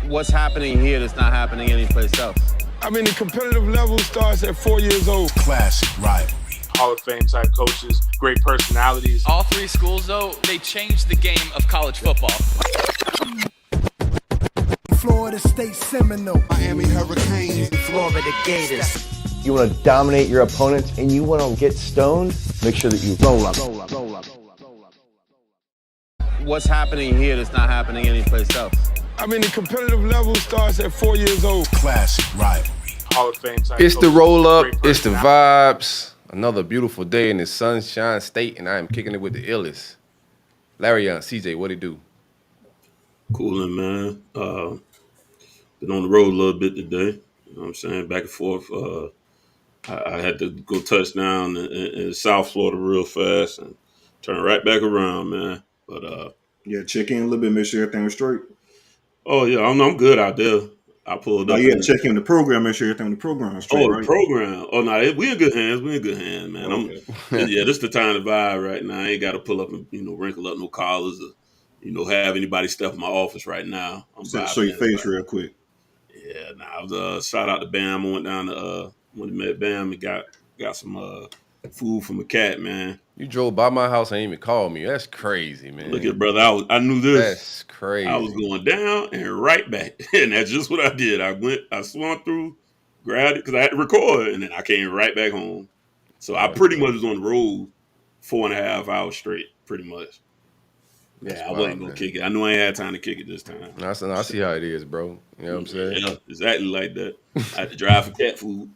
What's happening here that's not happening anyplace else? I mean, the competitive level starts at 4 years old. Classic rivalry. Hall of Fame type coaches, great personalities. All three schools, though, they changed the game of college football. Florida State Seminole. Miami Hurricanes. Florida Gators. You want to dominate your opponents and you want to get stoned, make sure that you roll up. What's happening here that's not happening anyplace else? I mean, the competitive level starts at 4 years old. Classic rivalry. Hall of Fame type It's the coaches, roll up, great it's the personalities. vibes. Another beautiful day in the Sunshine State, and I am kicking it with the illest. Larion, CJ, what it do? Coolin', man. Been on the road a little bit today. You know what I'm saying? Back and forth. I had to go touchdown in South Florida real fast and turn right back around, man. But yeah, check in a little bit, make sure everything was straight. Oh yeah, I'm good out there. I pulled up. You got to check in the program, make sure everything in the program is straight. The program. Oh no, we in good hands. We in good hands, man. Okay. Yeah, this the time to vibe right now. I ain't got to pull up and wrinkle up no collars or have anybody step in my office right now. I'm show your face real quick. Yeah, I was shout out to Bam. I went down to when we met Bam and got some food from a cat, man. You drove by my house and even called me. That's crazy, man. Look at brother, I knew this. That's crazy. I was going down and right back, and that's just what I did. I swung through, grabbed it because I had to record, and then I came right back home. So I pretty much was on the road 4.5 hours straight, pretty much. Yeah, I wasn't gonna kick it. I knew I ain't had time to kick it this time. I see how it is, bro. You know what I'm saying? Yeah, exactly like that. I had to drive for cat food.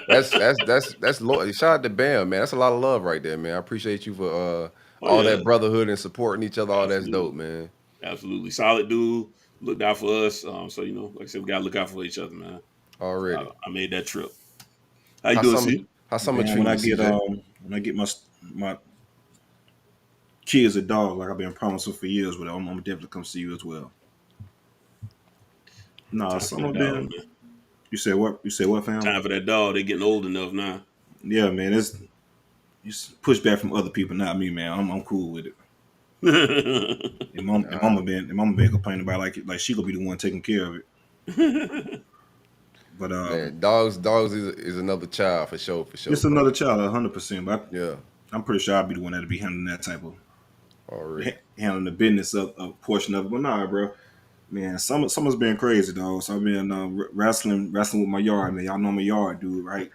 that's loyal. Shout out to Bam, man. That's a lot of love right there, man. I appreciate you for all that brotherhood and supporting each other. All that's dope, man. Absolutely, solid dude. Looked out for us. So like I said, we gotta look out for each other, man. Already, I made that trip. How you doing, C? How summer treat you? When I get my kids a dog, like I've been promising for years, but I'm definitely come see you as well. No, some of them. You said what? You said what, fam? Time for that dog. They getting old enough now. Yeah, man. It's pushback from other people, not me, man. I'm cool with it. and mama been complaining about like she gonna be the one taking care of it. But man, dogs is another child for sure. It's another child, 100%. But yeah, I'm pretty sure I'll be the one that'll be handling that type of handling the business of portion of it. But nah, bro. Man, summer's been crazy, dog. So I've been wrestling with my yard, man. Y'all know I'm a yard dude, right?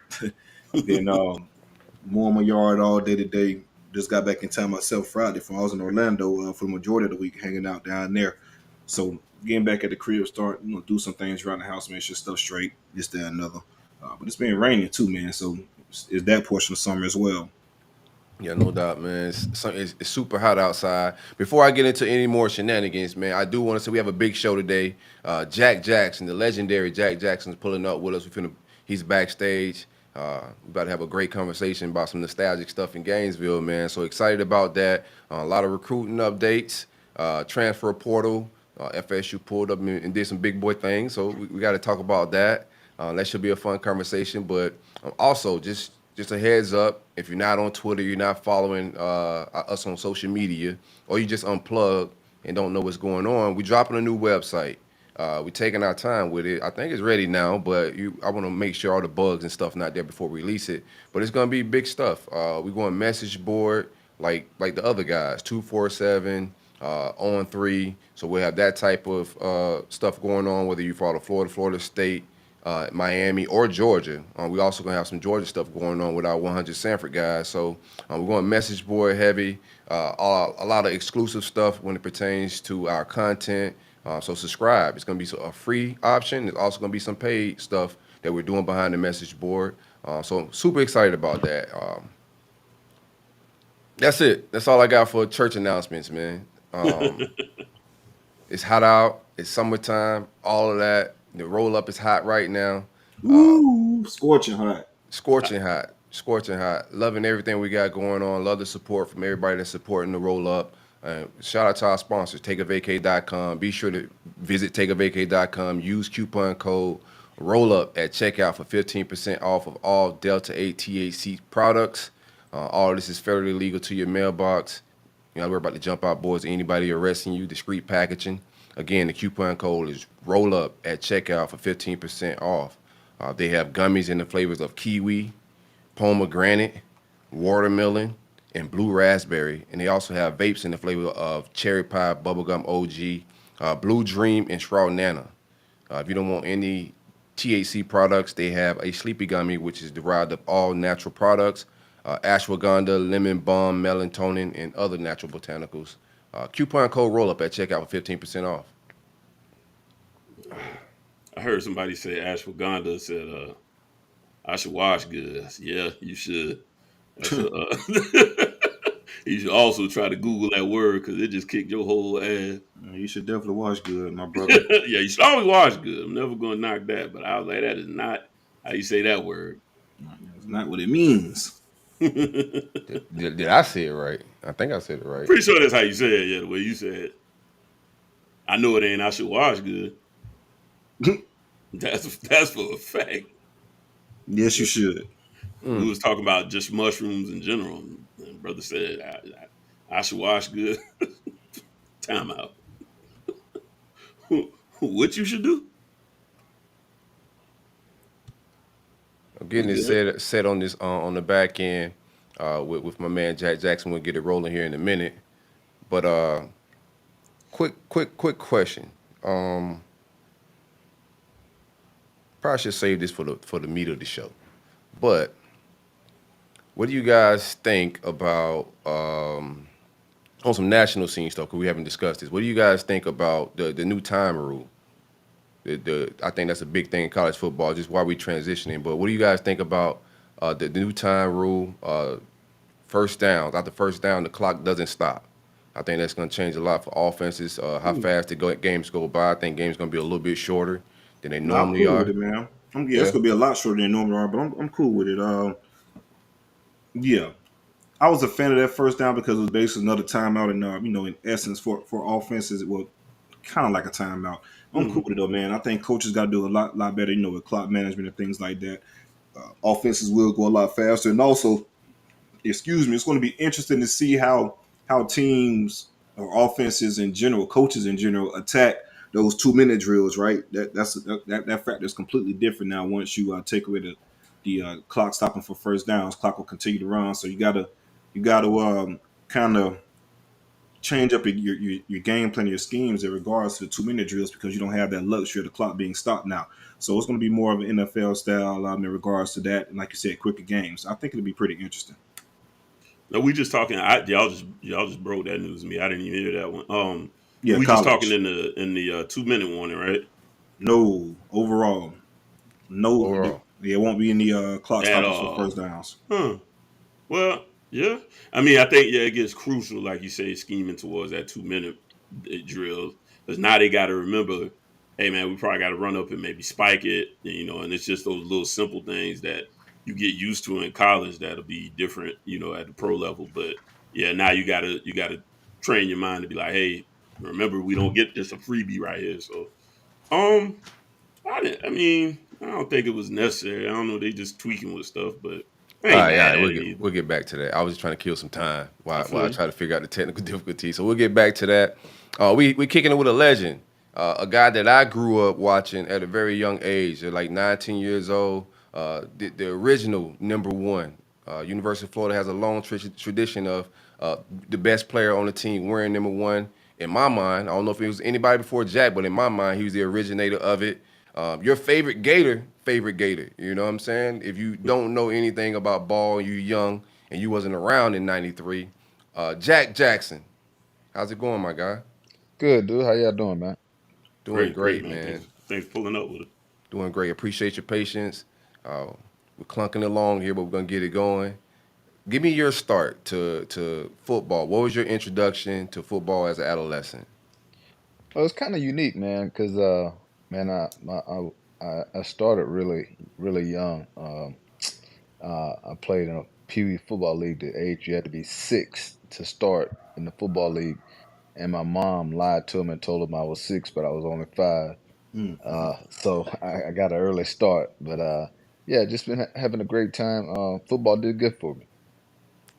Been mowing my yard all day today. Just got back in town myself Friday. I was in Orlando for the majority of the week, hanging out down there. So getting back at the crib, start do some things around the house, make sure stuff straight. This, that, another. But it's been raining too, man. So it's that portion of summer as well. Yeah, no doubt, man. It's super hot outside. Before I get into any more shenanigans, man, I do want to say we have a big show today. Jack Jackson, the legendary Jack Jackson, is pulling up with us. He's backstage. We're about to have a great conversation about some nostalgic stuff in Gainesville, man. So excited about that. A lot of recruiting updates, transfer portal. FSU pulled up and did some big boy things. So we got to talk about that. That should be a fun conversation. But also, just a heads up, if you're not on Twitter, you're not following us on social media, or you just unplugged and don't know what's going on, we're dropping a new website. We're taking our time with it. I think it's ready now, but I want to make sure all the bugs and stuff not there before we release it. But it's going to be big stuff. We're going message board like the other guys, 247, on 3. So we'll have that type of stuff going on, whether you follow Florida State, Miami, or Georgia. We also going to have some Georgia stuff going on with our 100 Sanford guys. So we're going message board heavy, a lot of exclusive stuff when it pertains to our content. So subscribe. It's going to be a free option. There's also going to be some paid stuff that we're doing behind the message board. So I'm super excited about that. That's it. That's all I got for church announcements, man. It's hot out. It's summertime. All of that. The roll up is hot right now. Ooh, scorching hot. Scorching hot. Loving everything we got going on. Love the support from everybody that's supporting the roll up. Shout out to our sponsors, takeavacay.com. Be sure to visit takeavacay.com. Use coupon code ROLLUP at checkout for 15% off of all Delta 8 THC products. All this is federally legal to your mailbox. You're not worried about the jump out boards or anybody arresting you. Discreet packaging. Again, the coupon code is Rollup at checkout for 15% off. They have gummies in the flavors of kiwi, pomegranate, watermelon, and blue raspberry. And they also have vapes in the flavor of cherry pie, bubblegum OG, blue dream, and shroud nana. If you don't want any THC products, they have a sleepy gummy, which is derived of all natural products, ashwagandha, lemon balm, melatonin, and other natural botanicals. Coupon code Rollup at checkout for 15% off. I heard somebody say ashwagandha said, I should wash good. I said, yeah, you should. You should also try to Google that word because it just kicked your whole ass. You should definitely wash good, my brother. Yeah, you should always wash good. I'm never going to knock that. But I was like, that is not how you say that word. That's not what it means. Did I say it right? I think I said it right. Pretty sure that's how you say it, yeah, the way you said it. I know it ain't I should wash good. That's for a fact. Yes, you should. We was talking about just mushrooms in general. And brother said, I should wash good. Time out. What you should do? I'm getting it set on this on the back end with my man Jack Jackson. We'll get it rolling here in a minute. But quick question. Probably should save this for the meat of the show. But what do you guys think about on some national scene stuff? Because we haven't discussed this. What do you guys think about the new time rule? I think that's a big thing in college football, just why we transitioning. But what do you guys think about the new time rule? First downs, after first down, the clock doesn't stop. I think that's going to change a lot for offenses. How fast games go by. I think games going to be a little bit shorter than they normally I'm cool are. with it, man. It's going to be a lot shorter than normally are, but I'm cool with it. Yeah. I was a fan of that first down because it was basically another timeout, and in essence, for offenses, it was kind of like a timeout. I'm cool with it though, man. I think coaches got to do a lot better, with clock management and things like that. Offenses will go a lot faster, and also, it's going to be interesting to see how teams or offenses in general, coaches in general, attack those 2-minute drills. Right, that factor is completely different now. Once you take away the clock stopping for first downs, clock will continue to run. So you got to kind of change up your game plan, your schemes in regards to the 2-minute drills, because you don't have that luxury of the clock being stopped now. So it's going to be more of an NFL style in regards to that, and like you said, quicker games. I think it'll be pretty interesting. No, we just talking. Y'all just broke that news to me. I didn't even hear that one. Yeah, we college. just talking in the 2-minute warning, right? No, overall. It won't be in the clock stopping for first downs. Well, yeah. I mean, I think it gets crucial, like you say, scheming towards that 2-minute drill, because now they got to remember, hey man, we probably got to run up and maybe spike it, and it's just those little simple things that you get used to in college that'll be different, at the pro level. But yeah, now you gotta train your mind to be like, hey, remember, we don't get just a freebie right here. So, I don't think it was necessary. I don't know, they just tweaking with stuff, but. All right, we'll get back to that. I was just trying to kill some time while I try to figure out the technical difficulties. So we'll get back to that. We kicking it with a legend, a guy that I grew up watching at a very young age, at like 19 years old. The original number one. University of Florida has a long tradition of the best player on the team wearing number one. In my mind, I don't know if it was anybody before Jack, but in my mind, he was the originator of it. Your favorite Gator, you know what I'm saying? If you don't know anything about ball, you young, and you wasn't around in 93, Jack Jackson. How's it going, my guy? Good, dude. How y'all doing, man? Doing great, man. Thanks for pulling up with it. Doing great. Appreciate your patience. We're clunking along here, but we're going to get it going. Give me your start to football. What was your introduction to football as an adolescent? Well, it's kind of unique, man, because, I started really young. I played in a Pee Wee football league. The age you had to be 6 to start in the football league, and my mom lied to him and told him I was 6, but I was only 5. So I got an early start. But just been having a great time. Football did good for me.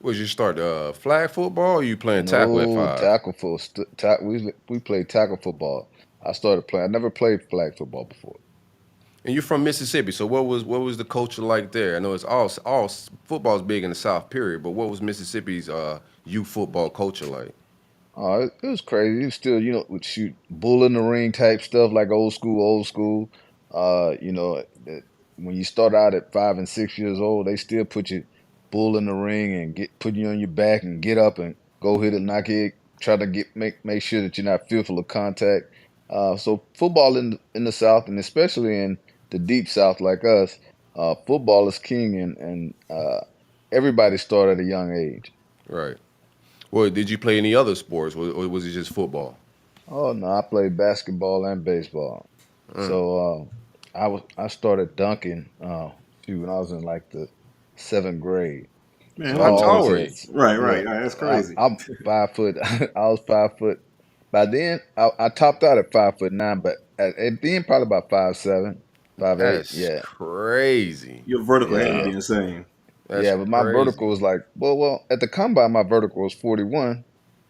Was you start flag football, or you playing tackle at 5? Tackle football. We played tackle football. I started playing. I never played flag football before. And you're from Mississippi, so what was the culture like there? I know it's all football's big in the South, period. But what was Mississippi's youth football culture like? Oh, it was crazy. It was still, would shoot bull in the ring type stuff, like old school, old school. When you start out at 5 and 6 years old, they still put you bull in the ring and put you on your back and get up and go hit it, knock it, try to make sure that you're not fearful of contact. So football in the South, and especially in the deep South like us, football is king, and everybody started at a young age. Right. Well, did you play any other sports, or was it just football? Oh no, I played basketball and baseball. So I started dunking when I was in like the 7th grade. Man, So how tall were are you? Right. That's crazy. I'm 5 foot. I was 5 foot. By then, I topped out at 5'9", but at the end probably about 5'7", 5'8". That's Yeah, crazy. Your vertical had to yeah, be insane. That's yeah. But my crazy. vertical was like, well, at the combine my vertical was 41.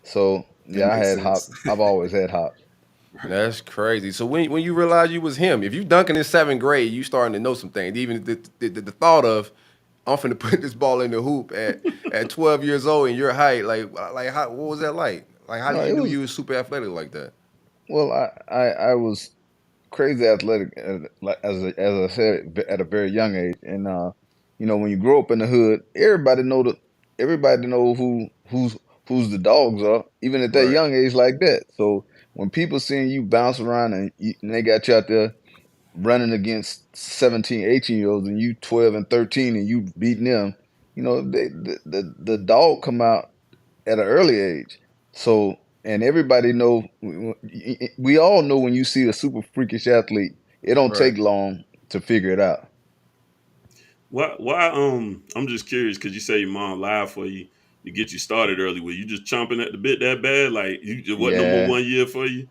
So That yeah, I makes had sense. hops. I've always had hops. That's crazy. So when you realized you was him, if you dunking in 7th grade, you starting to know some things. Even the thought of I'm finna put this ball in the hoop at 12 years old and your height, like how, what was that like? Like how No, did you it know was you was super athletic like that? well. I was crazy athletic, as I said, at a very young age. And when you grow up in the hood, everybody know who's the dogs are, even at that Right. young age like that. So when people seeing you bounce around and they got you out there running against 17, 18-year-olds, and you 12 and 13 and you beating them, the dog come out at an early age. So, and everybody know, we all know when you see a super freakish athlete, it don't Right. take long to figure it out. Why I'm just curious because you say your mom lied for you to get you started early. Were you just chomping at the bit that bad? Like you just wasn't no more Yeah, 1 year for you?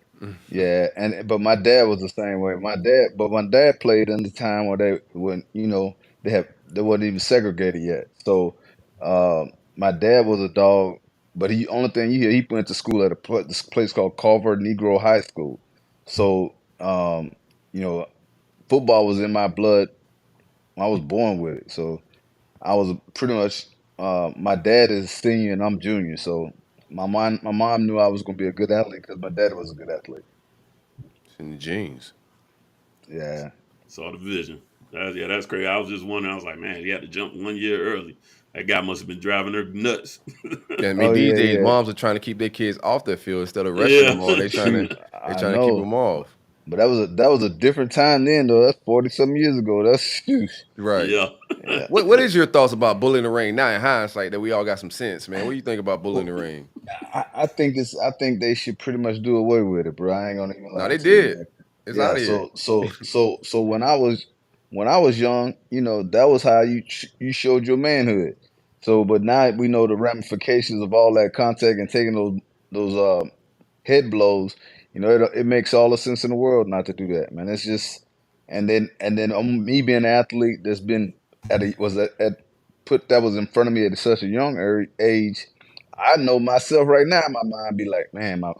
yeah. But my dad was the same way. My dad played in the time where they wasn't even segregated yet. So, my dad was a dog, but only thing you hear, he went to school at this place called Culver Negro High School. So, you know, football was in my blood. I was born with it. So I was pretty much. My dad is senior and I'm junior. So my mom knew I was going to be a good athlete because my dad was a good athlete. It's in the genes. Yeah. Saw the vision. That's crazy. I was just wondering. I was like, man, he had to jump 1 year early. That guy must have been driving her nuts. Yeah, I mean Oh these yeah, days yeah. moms are trying to keep their kids off their field instead of rushing Yeah. them on. Shoot, They I trying to keep them know, off. but that was a different time then though. That's 40 some years ago. That's shoot. Right. Yeah. Yeah. What is your thoughts about Bull in the Ring now in hindsight that we all got some sense, man? What do you think about Bull in the Ring? I think they should pretty much do away with it, bro. I ain't gonna even No, lie they to you, did. man. It's Yeah. out of here. So when I was young, that was how you showed your manhood. So, but now we know the ramifications of all that contact and taking those head blows. It makes all the sense in the world not to do that, man. It's just, and then me being an athlete that's been that was in front of me at such a young age. I know myself right now. My mind be like, man, I'm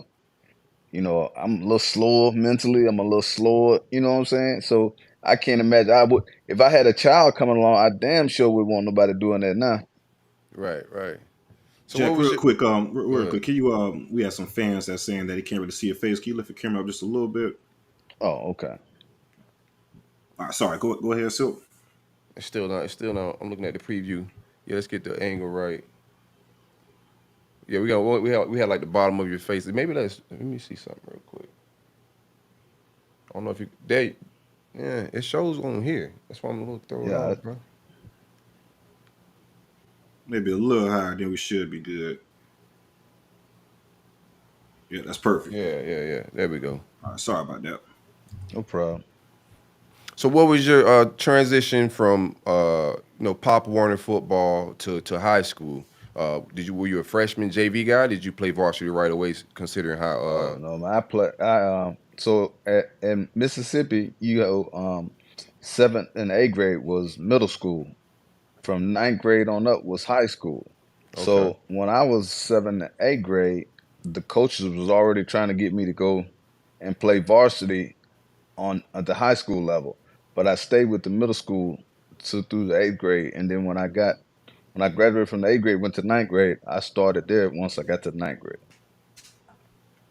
a little slower mentally. I'm a little slower. You know what I'm saying? So I can't imagine. I would if I had a child coming along. I damn sure would want nobody doing that now. Right. So Jack, what was real your quick, Go real ahead. quick, can you we have some fans that's saying that they can't really see your face. Can you lift your camera up just a little bit? Oh, okay. All right, sorry, go ahead, Silk. It's still not. I'm looking at the preview. Yeah, let's get the angle right. Yeah, we had like the bottom of your face. Maybe let me see something real quick. I don't know if you there. Yeah, it shows on here. That's why I'm a little thrown Yeah. off, bro. Maybe a little higher than we should be good. Yeah, that's perfect. Yeah. There we go. All right, sorry about that. No problem. So what was your transition from Pop Warner football to high school? Were you a freshman JV guy? Did you play varsity right away? Considering how Oh no, man. So in Mississippi, 7th and 8th grade was middle school. From 9th grade on up was high school. Okay. So when I was 7th and 8th grade, the coaches was already trying to get me to go and play varsity at the high school level. But I stayed with the middle school through the 8th grade, and then when I graduated from the 8th grade, went to ninth grade, I started there once I got to ninth grade.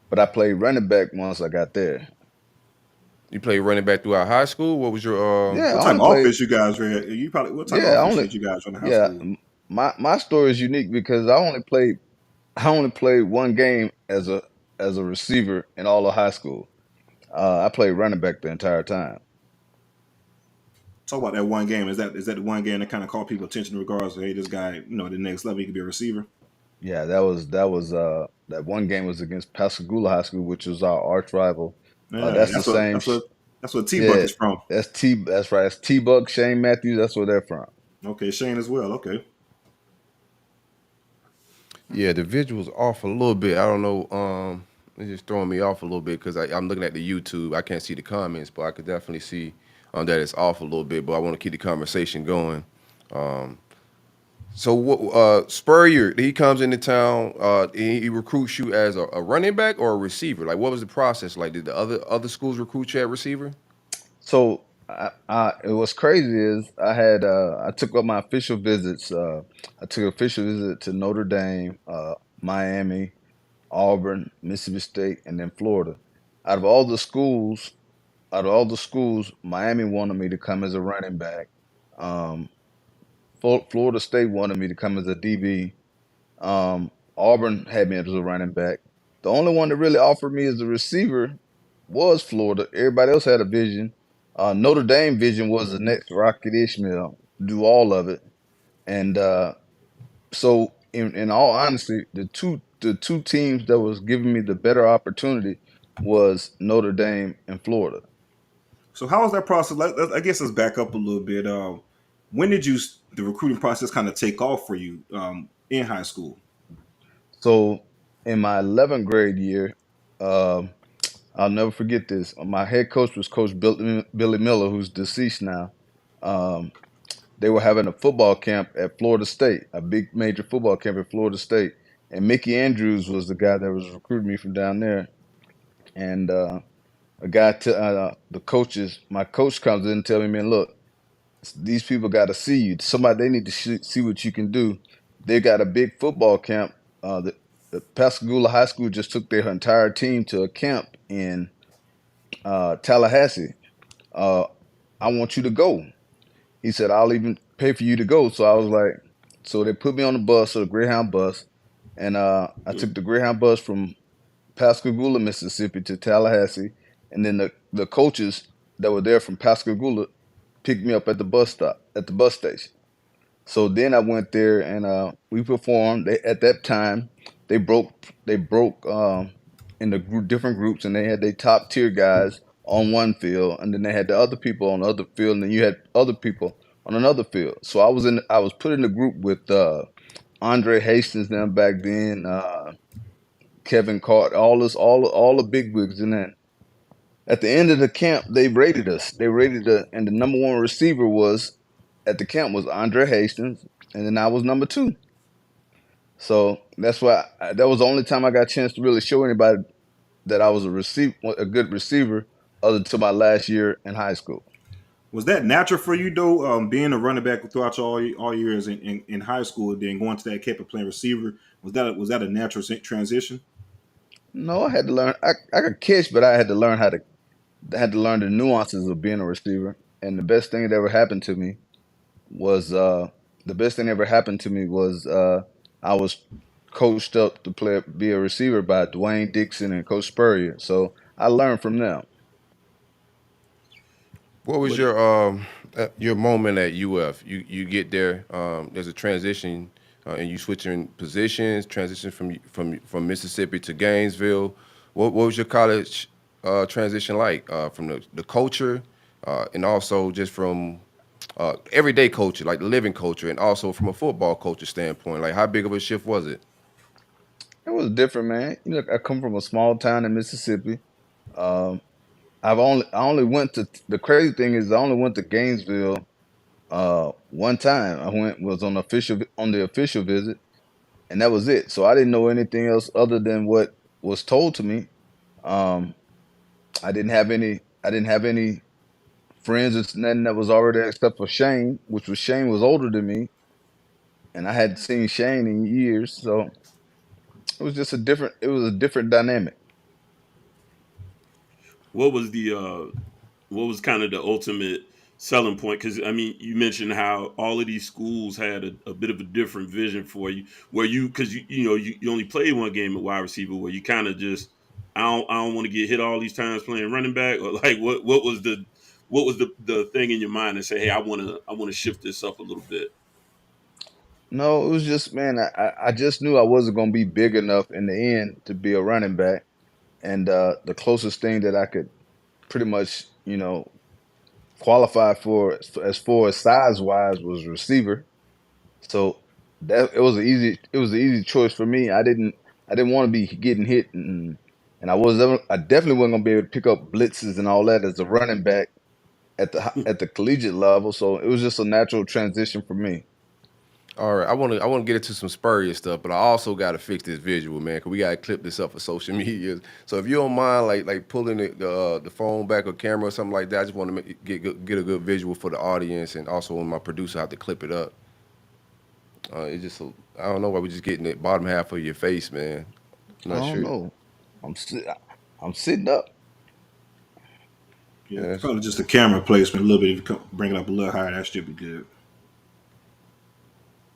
But I played running back once I got there. You played running back throughout high school. What was your Yeah, what I type of only played. offense you guys ran? You probably what type of Yeah, I offense only. did you guys run in high Yeah, school? my story is unique because I only played one game as a receiver in all of high school. I played running back the entire time. Talk about that one game. Is that the one game that kind of caught people attention in regards to, hey, this guy, the next level, he could be a receiver? Yeah, that one game was against Pascagoula High School, which was our arch rival. Yeah, That's the same. that's what T Buck Yeah, is from. that's right. That's T Buck, Shane Matthews. That's where they're from. Okay, Shane as well. Okay. Yeah, the visuals off a little bit. I don't know. It's just throwing me off a little bit because I'm looking at the YouTube. I can't see the comments, but I could definitely see that it's off a little bit. But I want to keep the conversation going. So what? Spurrier, he comes into town. He recruits you as a running back or a receiver. Like, what was the process like? Did the other schools recruit you at receiver? So it was crazy is I took up my official visits. I took an official visit to Notre Dame, Miami, Auburn, Mississippi State, and then Florida. Out of all the schools, Miami wanted me to come as a running back. Um, Florida State wanted me to come as a DB. Auburn had me as a running back. The only one that really offered me as a receiver was Florida. Everybody else had a vision. Notre Dame vision was the next Rocket Ishmael, do all of it. And so, in all honesty, the two teams that was giving me the better opportunity was Notre Dame and Florida. So how was that process? I guess let's back up a little bit. When did the recruiting process kind of take off for you in high school? So in my 11th grade year, um, I'll never forget this. My head coach was Coach Billy Miller, who's deceased now. Um, they were having a football camp at Florida State, a big major football camp at Florida State. And Mickey Andrews was the guy that was recruiting me from down there. And my coach comes in and tells me, man, look, these people got to see you. They need to see what you can do. They got a big football camp. The Pascagoula High School just took their entire team to a camp in Tallahassee. Uh, I want you to go. He said, I'll even pay for you to go. So I was like, so they put me on the bus, so the Greyhound bus, and I took the Greyhound bus from Pascagoula, Mississippi to Tallahassee, and then the coaches that were there from Pascagoula picked me up at the bus station. So then I went there and we performed. At that time they broke into different groups, and they had their top tier guys on one field, and then they had the other people on the other field, and then you had other people on another field. So I was put in the group with Andre Hastings them back then, Kevin Carter, all the big wigs, and then at the end of the camp they rated us. And the number one receiver at the camp was Andre Hastings, and then I was number 2. So that's why that was the only time I got a chance to really show anybody that I was a good receiver, other to my last year in high school. Was that natural for you though, being a running back throughout all years in high school, then going to that camp and playing receiver? Was that a natural transition? No, I had to learn. I could catch, but I had to learn the nuances of being a receiver. And the best thing that ever happened to me was I was coached up to be a receiver by Dwayne Dixon and Coach Spurrier. So I learned from them. What was your moment at UF? You get there. There's a transition, and you switching positions. Transition from Mississippi to Gainesville. What was your college transition like from the culture, and also just from everyday culture, like the living culture, and also from a football culture standpoint? Like, how big of a shift was it? It was different, man. I come from a small town in Mississippi. Um, I only went to the crazy thing is I only went to Gainesville one time. Was on the official visit, and that was it. So I didn't know anything else other than what was told to me. Um, I didn't have any friends or nothing that was already there except for Shane, which was Shane was older than me, and I hadn't seen Shane in years, so it was a different dynamic. What was the what was kind of the ultimate selling point? Because I mean, you mentioned how all of these schools had a bit of a different vision for you, where because you only played one game at wide receiver, where you kind of just I don't want to get hit all these times playing running back, or like what was the thing in your mind that say, hey, I want to shift this up a little bit. No, it was just, man, I just knew I wasn't going to be big enough in the end to be a running back. And the closest thing that I could pretty much, qualify for as far as size wise was receiver. So that it was an easy choice for me. I didn't want to be getting hit, and I definitely wasn't going to be able to pick up blitzes and all that as a running back at the collegiate level. So it was just a natural transition for me. All right, I want to get into some Spurrier stuff, but I also got to fix this visual, man, because we got to clip this up for social media. So if you don't mind, like pulling the phone back or camera or something like that, I just want to get a good visual for the audience, and also when my producer have to clip it up. It's just I don't know why we just getting the bottom half of your face, man. I'm not I don't sure. know. I'm sitting up. Yeah, it's probably just the camera placement a little bit. If you bring it up a little higher, that should be good.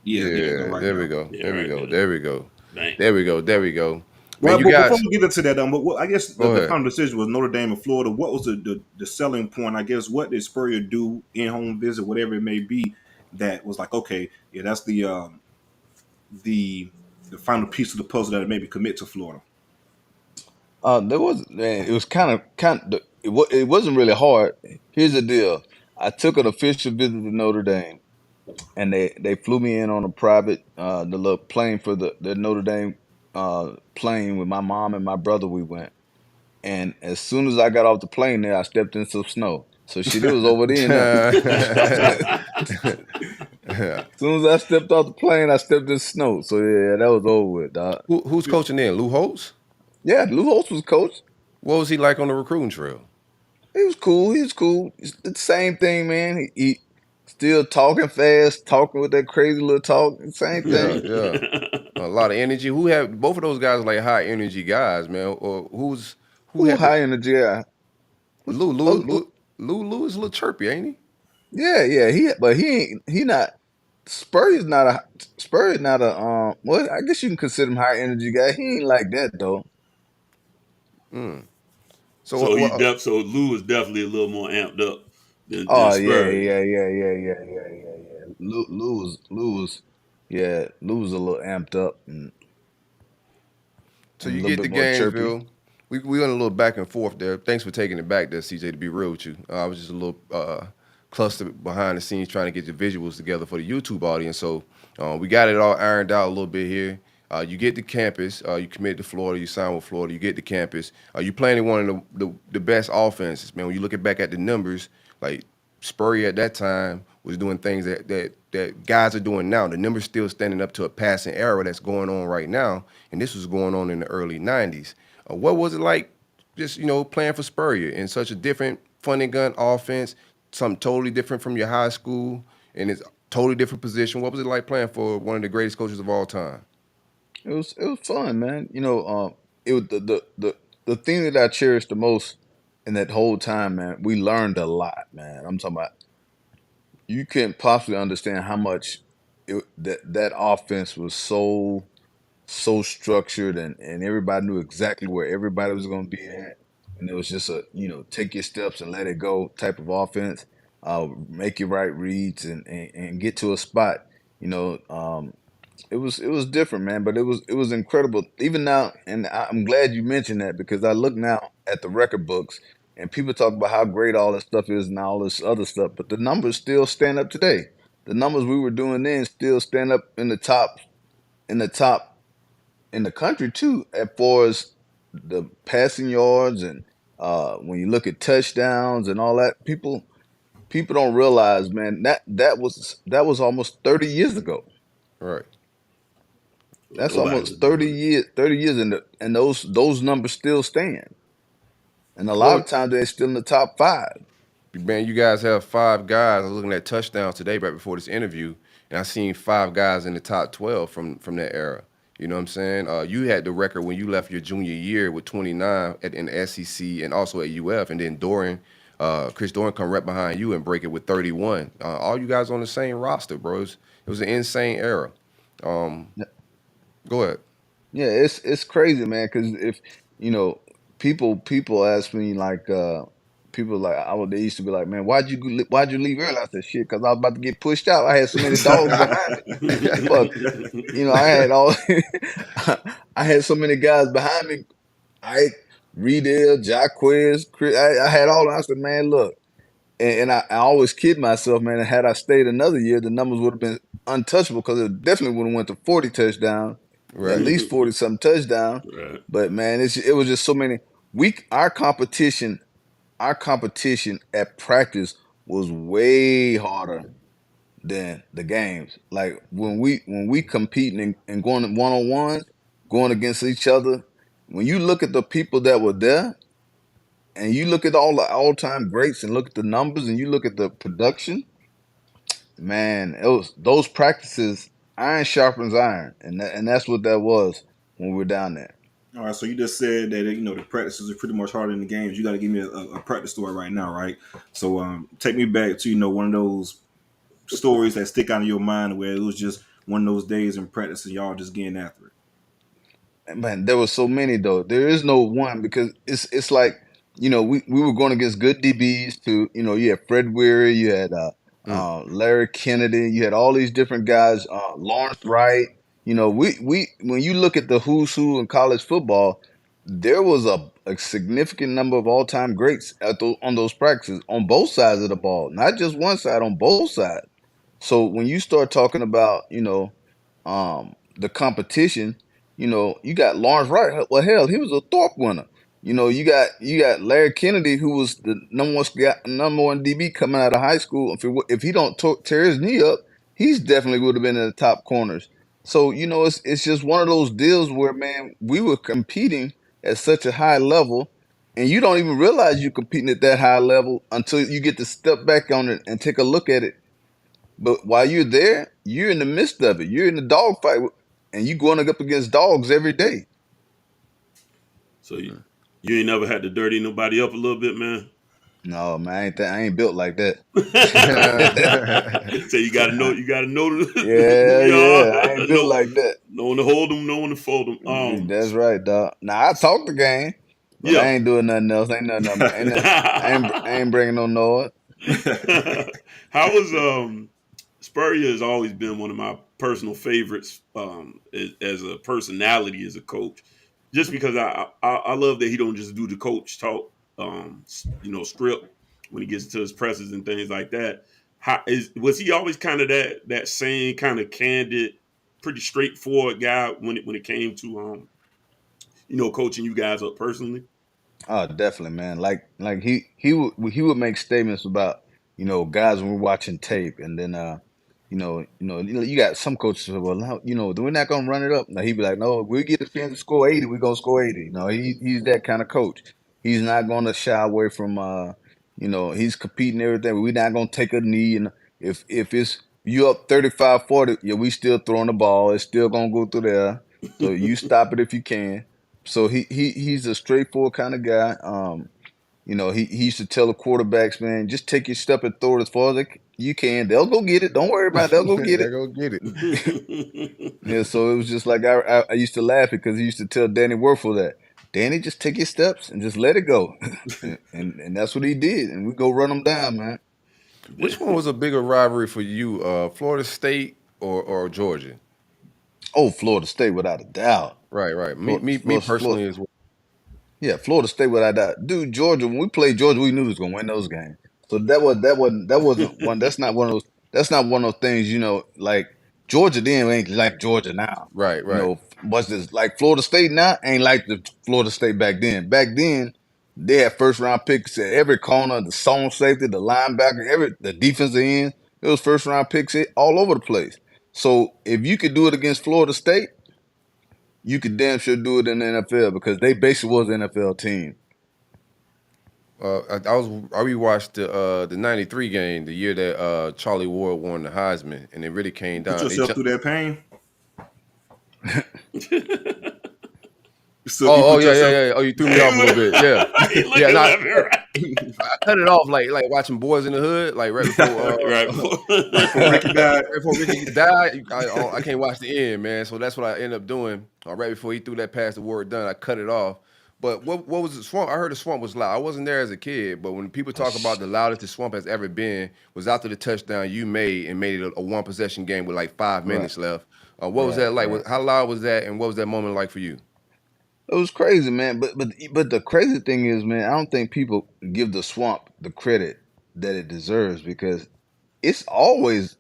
Yeah, there we go. Yeah, There we right go. there. There we go. Bang. There we go. There we go. Well, Man, but you before guys, we get into that, I guess go the ahead. final decision was Notre Dame and Florida. What was the selling point? I guess what did Spurrier do in home visit, whatever it may be, that was like, okay, yeah, that's the final piece of the puzzle that maybe commit to Florida. There was, man, it was it wasn't really hard. Here's the deal. I took an official visit to Notre Dame, and they flew me in on a private the little plane for the Notre Dame plane with my mom and my brother. We went, and as soon as I got off the plane there, I stepped in some snow. So shit, it was over there now. As soon as I stepped off the plane, I stepped in snow. So yeah, that was over with, dog. Who's coaching then? Lou Holtz? Yeah, Lou Holtz was coach. What was he like on the recruiting trail? He was cool. He was cool. It's the same thing, man. He still talking fast, talking with that crazy little talk. Same thing. Yeah. A lot of energy. Who have both of those guys like high energy guys, man? Or who had high energy? Yeah. Lou is a little chirpy, ain't he? Yeah. But he not. Spurrier's not a well, I guess you can consider him high energy guy. He ain't like that though. So Lou is definitely a little more amped up than Spurrier. Yeah. Lou was a little amped up and so you get to Gainesville. We went a little back and forth there. Thanks for taking it back there, CJ, to be real with you. I was just a little clustered behind the scenes trying to get the visuals together for the YouTube audience. So we got it all ironed out a little bit here. You get to campus. You commit to Florida. You sign with Florida. You get to campus. You playing in one of the best offenses, man. When you look back at the numbers, like Spurrier at that time was doing things that guys are doing now. The numbers still standing up to a passing era that's going on right now, and this was going on in the early 90s. What was it like just, playing for Spurrier in such a different fun and gun offense, something totally different from your high school, and it's a totally different position? What was it like playing for one of the greatest coaches of all time? It was fun, man. It was the thing that I cherished the most in that whole time, man. We learned a lot, man. I'm talking about you can't possibly understand how much that offense was so structured and everybody knew exactly where everybody was going to be at, and it was just a take your steps and let it go type of offense. Make your right reads and get to a spot. It was different, man, but it was incredible. Even now, and I'm glad you mentioned that because I look now at the record books and people talk about how great all this stuff is and all this other stuff, but the numbers still stand up today. The numbers we were doing then still stand up in the top in the country too, as far as the passing yards and when you look at touchdowns and all that. People don't realize, man, that was almost 30 years ago. Right. That's almost 30 years, and those numbers still stand. and a lot Well, of times they're still in the top 5. man, you guys have 5 guys. I was looking at touchdowns today right before this interview, and I seen 5 guys in the top 12 from that era. You know what I'm saying? You had the record when you left your junior year with 29 in the SEC and also at UF, and then Chris Doran come right behind you and break it with 31. All you guys on the same roster, bros. It was an insane era. Go ahead. Yeah, it's crazy, man. Because if you know, people ask me like, people like they used to be like, man, why'd you leave early? I said, shit, because I was about to get pushed out. I had so many dogs behind me. Fuck, I had I had so many guys behind me. Riedel, Jaquez, Chris, I had all. I said, man, look, and I always kid myself, man. Had I stayed another year, the numbers would have been untouchable because it definitely would have went to 40 touchdowns. Right. At least 40 something touchdowns. Right. But man, it was just so many. Our competition at practice was way harder than the games. Like when we competing and going one-on-one, going against each other, when you look at the people that were there and you look at all the all-time greats and look at the numbers and you look at the production, man, it was those practices. Iron sharpens iron, and that's what that was when we were down there. All right, so you just said that the practices are pretty much harder than the games. You got to give me a practice story right now, right? So take me back to one of those stories that stick out in your mind where it was just one of those days in practice and y'all just getting after it. Man, there were so many though. There is no one because it's like we were going against good DBs too. You had Fred Weary, you had Larry Kennedy, you had all these different guys. Lawrence Wright. We when you look at the who's who in college football, there was a significant number of all-time greats on those practices on both sides of the ball, not just one side, on both sides. So when you start talking about the competition, you got Lawrence Wright. Well, hell, he was a Thorpe winner. You got Larry Kennedy, who was the number one DB coming out of high school. If he don't tear his knee up, he's definitely would have been in the top corners. So it's just one of those deals where, man, we were competing at such a high level, and you don't even realize you're competing at that high level until you get to step back on it and take a look at it. But while you're there, you're in the midst of it. You're in the dog fight, and you're going up against dogs every day. So you ain't never had to dirty nobody up a little bit, man? No, man, I ain't built like that. So you gotta know. Yeah, I ain't built like that. Know when to hold them, know when to fold them. That's right, dog. Now I talk the game, but I ain't doing nothing else. Ain't nothing. I ain't bringing no noise. How was Spurrier has always been one of my personal favorites as a personality, as a coach, just because I love that he don't just do the coach talk, script when he gets to his presses and things like that. Was he always kind of that same kind of candid, pretty straightforward guy when it came to coaching you guys up personally? Oh, definitely, man. Like he would make statements about guys when we're watching tape, and then you got some coaches who well, we're not gonna run it up. Now he'd be like, no, we get the fans to score 80, we're gonna score 80. He's that kind of coach. He's not gonna shy away from he's competing everything. We're not gonna take a knee, and if it's you up 35-40, yeah, we still throwing the ball. It's still gonna go through there. So you stop it if you can. So he's a straightforward kind of guy. He used to tell the quarterbacks, man, just take your step and throw it as far as you can. They'll go get it. Don't worry about it. They'll go get it. They'll go get it. Yeah, so it was just like I used to laugh because he used to tell Danny Werfel that, Danny, just take your steps and just let it go. and that's what he did. And we go run them down, man. Which one was a bigger rivalry for you, Florida State or Georgia? Oh, Florida State, without a doubt. Right. Me personally as well. Yeah, Florida State, without a doubt. Dude, Georgia, when we played Georgia, we knew we was gonna win those games. So that wasn't one. That's not one of those. That's not one of those things. Like Georgia then ain't like Georgia now. Right. What's this like Florida State now? Ain't like the Florida State back then. Back then, they had first round picks at every corner, the zone safety, the linebacker, the defensive end. It was first round picks all over the place. So if you could do it against Florida State, you could damn sure do it in the NFL because they basically was an NFL team. I rewatched the '93 game, the year that Charlie Ward won the Heisman, and it really came Put down. yourself through that pain. Oh, yeah. Oh, you threw me off a little bit. Yeah, yeah. I cut it off like watching Boys in the Hood, like right before before Ricky died. Right before Ricky died, I can't watch the end, man. So that's what I ended up doing. Right before he threw that pass, the word done, I cut it off. But what was the Swamp? I heard the Swamp was loud. I wasn't there as a kid, but when people talk about the loudest the Swamp has ever been, was after the touchdown you made and made it a one possession game with like 5 minutes left. What was that like? How loud was that, and what was that moment like for you? It was crazy, man. But the crazy thing is, man, I don't think people give the Swamp the credit that it deserves because it's always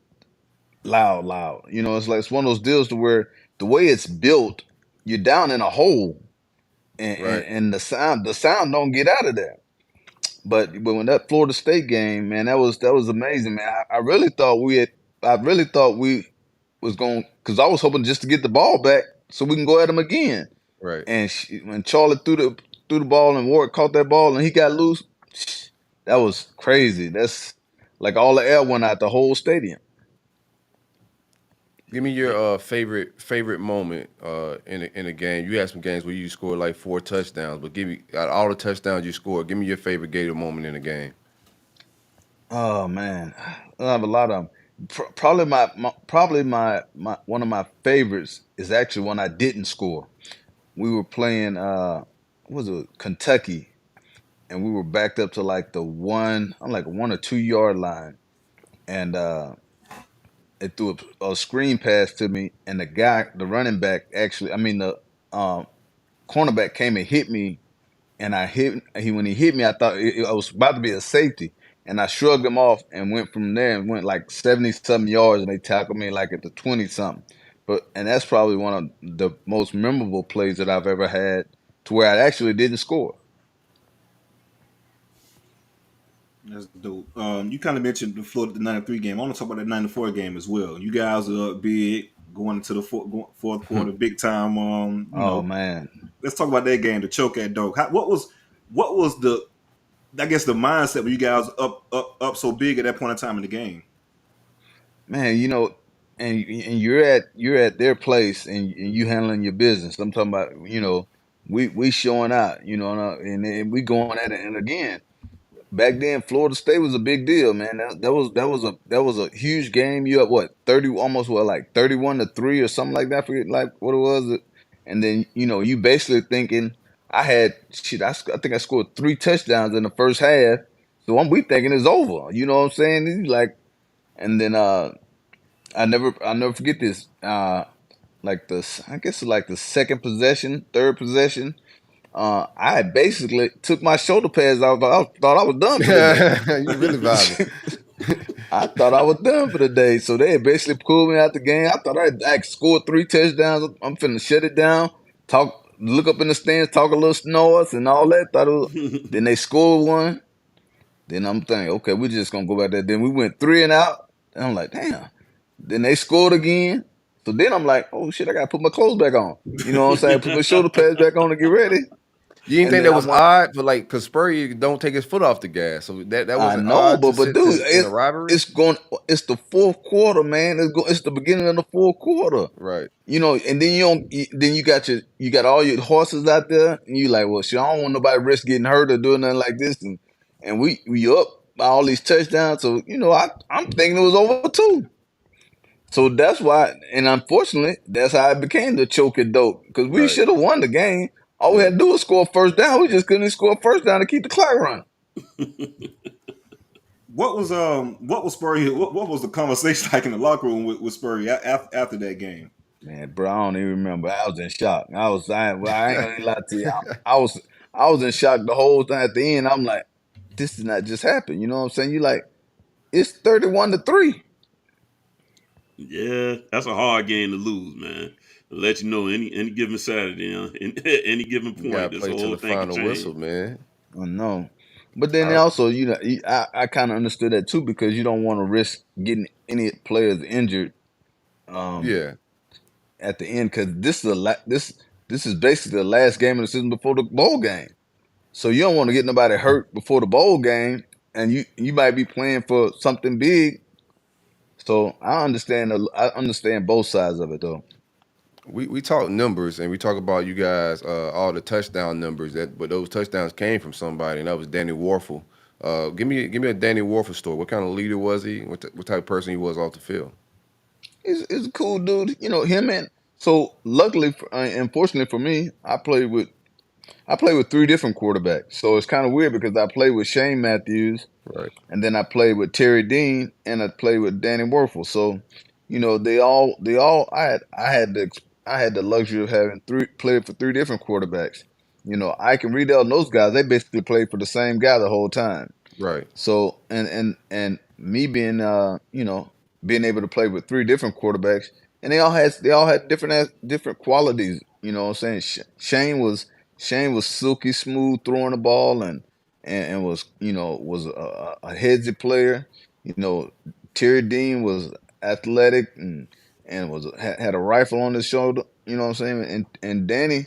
loud. You know, it's one of those deals to where the way it's built, you're down in a hole, and the sound don't get out of there. But when that Florida State game, man, that was amazing, man. I really thought we was going, because I was hoping just to get the ball back so we can go at them again. Right. And when Charlie threw the ball and Ward caught that ball and he got loose, that was crazy. That's like all the air went out the whole stadium. Give me your favorite moment in a game. You had some games where you scored like 4 touchdowns, but give me out of all the touchdowns you scored, give me your favorite Gator moment in a game. Oh man, I have a lot of them. Probably my one of my favorites is actually when I didn't score. We were playing what was it, Kentucky, and we were backed up to like the 1 or 2 yard line, and it threw a screen pass to me, and the running back the cornerback came and hit me, and when he hit me, I thought it was about to be a safety, and I shrugged him off and went from there and went like 70-something yards, and they tackled me like at the 20-something. And that's probably one of the most memorable plays that I've ever had to where I actually didn't score. That's dope. You kind of mentioned the '93 game. I want to talk about that '94 game as well. You guys are up big going into the fourth quarter, big time. Man, let's talk about that game, the choke at Doak. What was the mindset when you guys up so big at that point in time in the game? Man, you know, and you're at their place and you handling your business. I'm talking about, you know, we showing out, you know, and we going at it. And again, back then, Florida State was a big deal, man. That was a huge game. You up what 31-3 or something like that. I forget like what it was. And then you know you basically thinking I think I scored 3 touchdowns in the first half. So we thinking it's over. You know what I'm saying? It's like, and then I'll never forget this. I guess like the second possession, third possession. I basically took my shoulder pads off. I thought I was done for the day. You really vibing. I thought I was done for the day. So they basically pulled me out the game. I thought I scored 3 touchdowns. I'm finna shut it down. Look up in the stands, talk a little snores and all that. Then they scored 1. Then I'm thinking, okay, we're just gonna go back there. Then we went 3 and out. And I'm like, damn. Then they scored again. So then I'm like, oh shit, I gotta put my clothes back on. You know what I'm saying? Put my shoulder pads back on to get ready. You didn't think that was odd, but like, cause Spurrier don't take his foot off the gas, so that was I know, odd but dude, in a rivalry. It's the fourth quarter, man. It's the beginning of the fourth quarter, right? You know, and then you got all your horses out there, and you like, well, shit, I don't want nobody risk getting hurt or doing nothing like this, and we up by all these touchdowns, so you know, I'm thinking it was over too. So that's why, and unfortunately, that's how it became the choke at Doak, because we should have won the game. All we had to do was score a first down. We just couldn't score a first down to keep the clock running. What was Spurrier? What was the conversation like in the locker room with Spurrier after that game? Man, bro, I don't even remember. I was in shock. I ain't gonna lie to you. I was in shock the whole time. At the end, I'm like, this did not just happen. You know what I'm saying? You like, it's 31-3. Yeah, that's a hard game to lose, man. To let you know, any given Saturday, you know, any given point, you gotta this play whole to the thing final can change. whistle, man. I know, but then also, you know, I kind of understood that too because you don't want to risk getting any players injured. At the end, because this is basically the last game of the season before the bowl game. So you don't want to get nobody hurt before the bowl game, and you might be playing for something big. So I understand both sides of it though. We talk numbers and we talk about you guys all the touchdown numbers but those touchdowns came from somebody, and that was Danny Warfel. Give me a Danny Warfel story. What kind of leader was he? What type of person he was off the field? He's a cool dude, him. And so luckily and fortunately for me, I played with three different quarterbacks. So it's kind of weird because I played with Shane Matthews, Right. and then I played with Terry Dean, and I played with Danny Werfel. So, I had the luxury of having played for three different quarterbacks. I can read out those guys. They basically played for the same guy the whole time. Right. So, and me being being able to play with three different quarterbacks, and they all had different qualities. You know what I'm saying? Shane was silky smooth throwing the ball, and was a headsy player. Terry Dean was athletic and had a rifle on his shoulder. You know what I'm saying? And Danny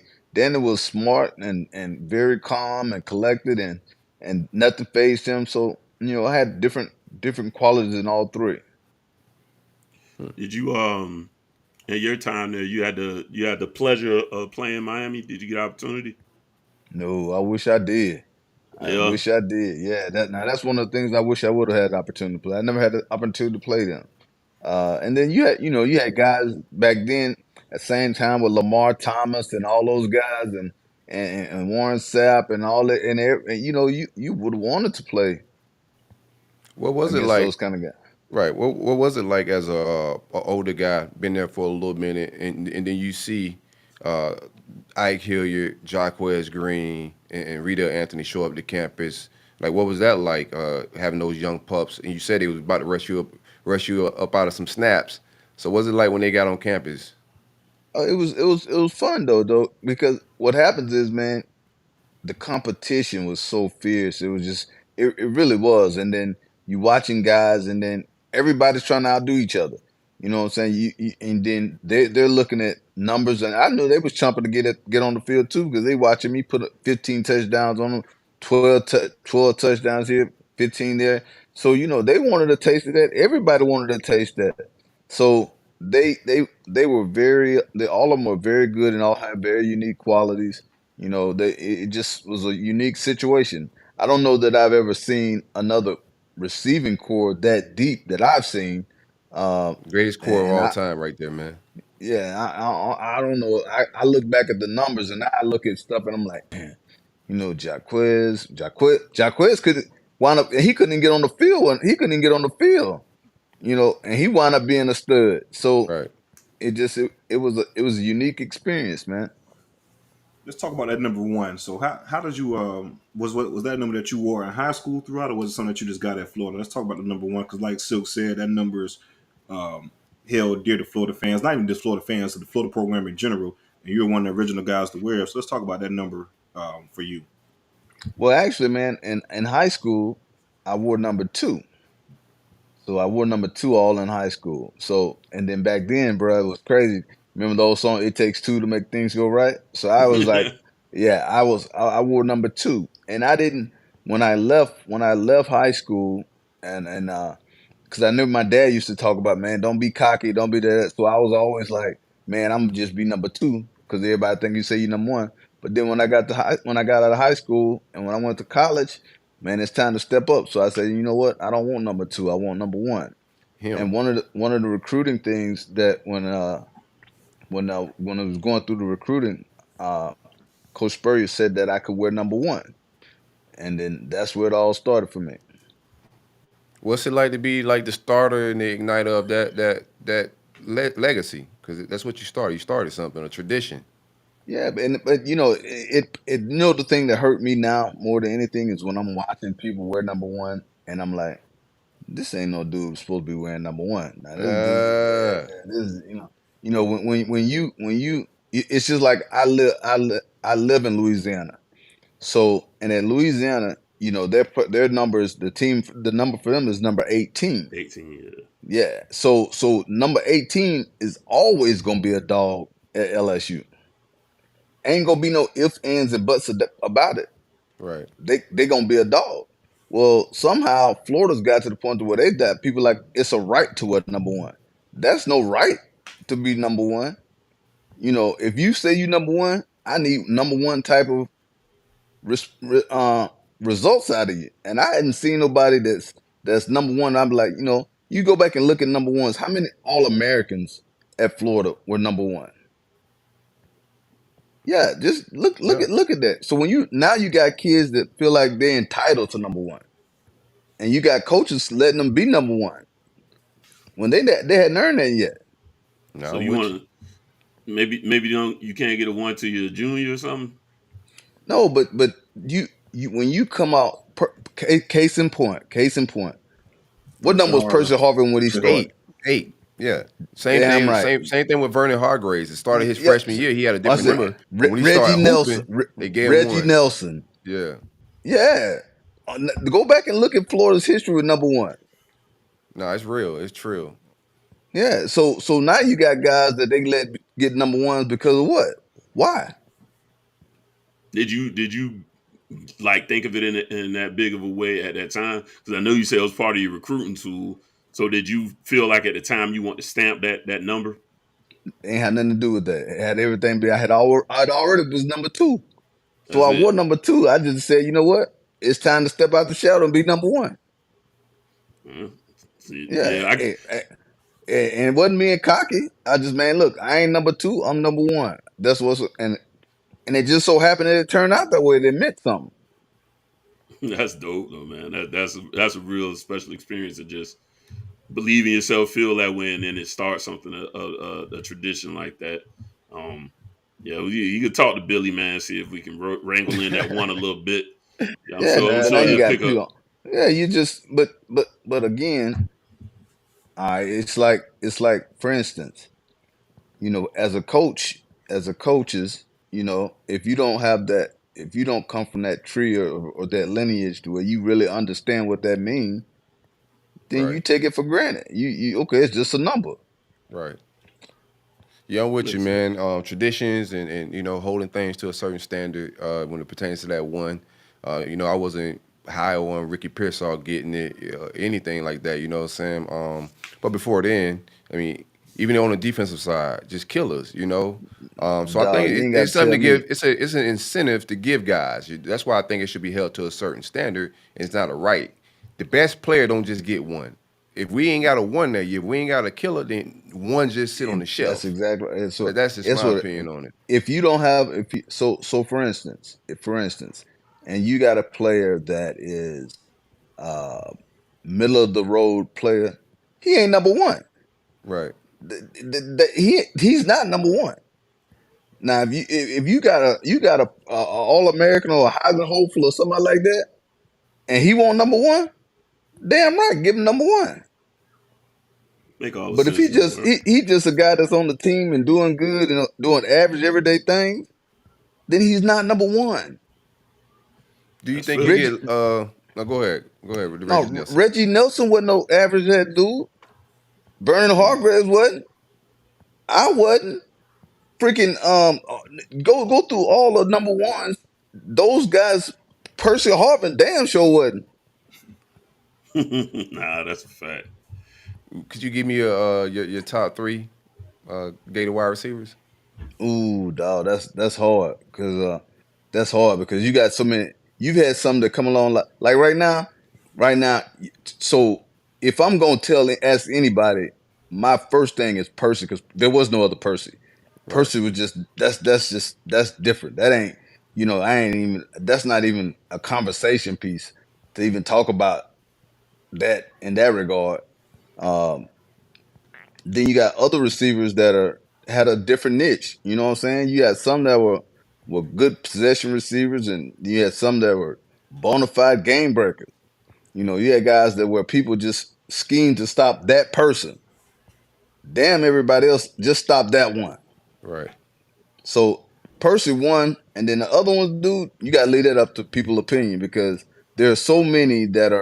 was smart and very calm and collected, and nothing fazed him. So I had different qualities in all three. Did you in your time there you had the pleasure of playing Miami? Did you get opportunity? No, I wish I did. I Yeah. wish I did. Yeah, that's one of the things I wish I would have had the opportunity to play. I never had the opportunity to play them. And then you had guys back then at the same time with Lamar Thomas and all those guys and Warren Sapp and all that, and you would have wanted to play What was it against like? those kind of guys. Right. What was it like as a older guy, been there for a little minute, and then you see Ike Hilliard, Jaquez Green, and Rita Anthony show up to campus? Like, what was that like having those young pups? And you said he was about to rush you up out of some snaps. So what was it like when they got on campus? It was fun though, because what happens is, man, the competition was so fierce. It was just it really was. And then you watching guys, and then everybody's trying to outdo each other. You know what I'm saying? And then they're looking at numbers, and I knew they was chomping to get on the field too, because they watching me put 15 touchdowns on them, 12 touchdowns here, 15 there. So they wanted a taste of that. Everybody wanted a taste of that. So they were all of them were very good and all had very unique qualities. It just was a unique situation. I don't know that I've ever seen another receiving core that deep that I've seen. Greatest core of And all time, right there, man. I don't know. I look back at the numbers and I look at stuff and I'm like, man, Jaquez could wind up. He couldn't even get on the field. He couldn't even get on the field. And he wound up being a stud. So Right. it was a unique experience, man. Let's talk about that number one. So how did you was that number that you wore in high school throughout, or was it something that you just got at Florida? Let's talk about the number one, because like Silk said, that number is held dear to Florida fans, not even just Florida fans, but the Florida program in general. And you're one of the original guys to wear. So let's talk about that number for you. Well, actually, man, in high school, I wore number 2. So I wore number 2 all in high school. So, and then back then, bro, it was crazy. Remember the old song, "It Takes Two to Make Things Go Right"? So I was like, yeah, I wore number 2. And I didn't, when I left high school, and because I knew my dad used to talk about, man, don't be cocky, don't be that. So I was always like, man, I'm gonna just be number 2, because everybody think you say you number 1. But then when I got out of high school and when I went to college, man, it's time to step up. So I said, you know what? I don't want number 2. I want number 1. Him. And one of the recruiting things that when I was going through the recruiting, Coach Spurrier said that I could wear number 1, and then that's where it all started for me. What's it like to be like the starter and the igniter of that legacy? Because that's what you started. You started something, a tradition. Yeah, but the thing that hurt me now more than anything is when I'm watching people wear number 1, and I'm like, this ain't no dude supposed to be wearing number 1. Now, this is when you it's just like I live in Louisiana. So, and in Louisiana, their numbers, the number for them is number 18. 18, yeah. Yeah. So number 18 is always gonna be a dog at LSU. Ain't gonna be no ifs, ands, and buts about it. Right. They gonna be a dog. Well, somehow Florida's got to the point to where they got people like it's a right to a number one. That's no right to be number one. You know, if you say you number one, I need number one type of results out of you. And I hadn't seen nobody that's number one. I'm like, you go back and look at number ones. How many All Americans at Florida were number one? Yeah, just look at that. So when you got kids that feel like they're entitled to number one, and you got coaches letting them be number one when they hadn't earned that yet. No, so you want to maybe you can't get a one to your junior or something. No, but you when you come out, case in point. What number was Percy Harvin when he started? 8. Yeah. Same thing. Right. Same thing with Vernon Hargraves. It started his freshman year. He had a different number. When he Reggie Nelson. They gave Reggie him Nelson. Yeah. Yeah. Go back and look at Florida's history with number one. No, it's real. It's true. Yeah. So now you got guys that they let get number ones because of what? Why? Did you like think of it in that big of a way at that time? Because I know you said it was part of your recruiting tool. So did you feel like at the time you want to stamp that number? It ain't had nothing to do with that. It had everything. I'd already was number two. So I was number two. I just said, you know what? It's time to step out the shadow and be number one. Yeah. And it wasn't me and cocky. I just, look, I ain't number two. I'm number one. That's what's and it just so happened that it turned out that way. It meant something. That's dope, though, man. That's a real special experience to just believe in yourself, feel that way, and then it starts something a tradition like that. Yeah, you could talk to Billy, man, see if we can wrangle in that one a little bit. Yeah, I'm sure you pick up. Yeah, you just but again, it's like for instance, as a coaches, if you don't have that, if you don't come from that tree or that lineage to where you really understand what that means, then you take it for granted. You okay, it's just a number. Right. Yeah, I'm with you, man. Traditions and holding things to a certain standard when it pertains to that one. I wasn't high on Ricky Pearsall getting it, anything like that, you know what I'm saying? But before then, even on the defensive side, just killers, So I think it's something to give. It's an incentive to give guys. That's why I think it should be held to a certain standard. And it's not a right. The best player don't just get one. If we ain't got a one that year, if we ain't got a killer, then one just sit on the shelf. That's exactly right. So that's just my opinion on it. If you don't have, so for instance, and you got a player that is middle of the road player, he ain't number one. Right. He's not number one. Now, if you got a All American or a Heisman hopeful or somebody like that, and he want number one, damn right, give him number one. But if he just a guy that's on the team and doing good and doing average everyday things, then he's not number one. Do you think you get? No, go ahead. With Reggie Nelson. Reggie Nelson wasn't no average head dude. Vernon Hargraves wasn't. I wasn't. Freaking go through all the number ones. Those guys, Percy Harvin, damn sure wasn't. Nah, that's a fact. Could you give me your top 3 Gator wide receivers? Ooh, dog, that's hard because you got so many. You've had some that come along like right now. So if I'm gonna ask anybody, my first thing is Percy because there was no other Percy. Right. Percy was just that's different. That ain't that's not even a conversation piece to even talk about that in that regard. Then you got other receivers that had a different niche. You know what I'm saying? You had some that were good possession receivers, and you had some that were bona fide game breakers. You had guys that were people just schemed to stop that person. Damn, everybody else just stop that one. Right. So Percy won, and then the other ones, dude, you gotta leave that up to people's opinion because there are so many that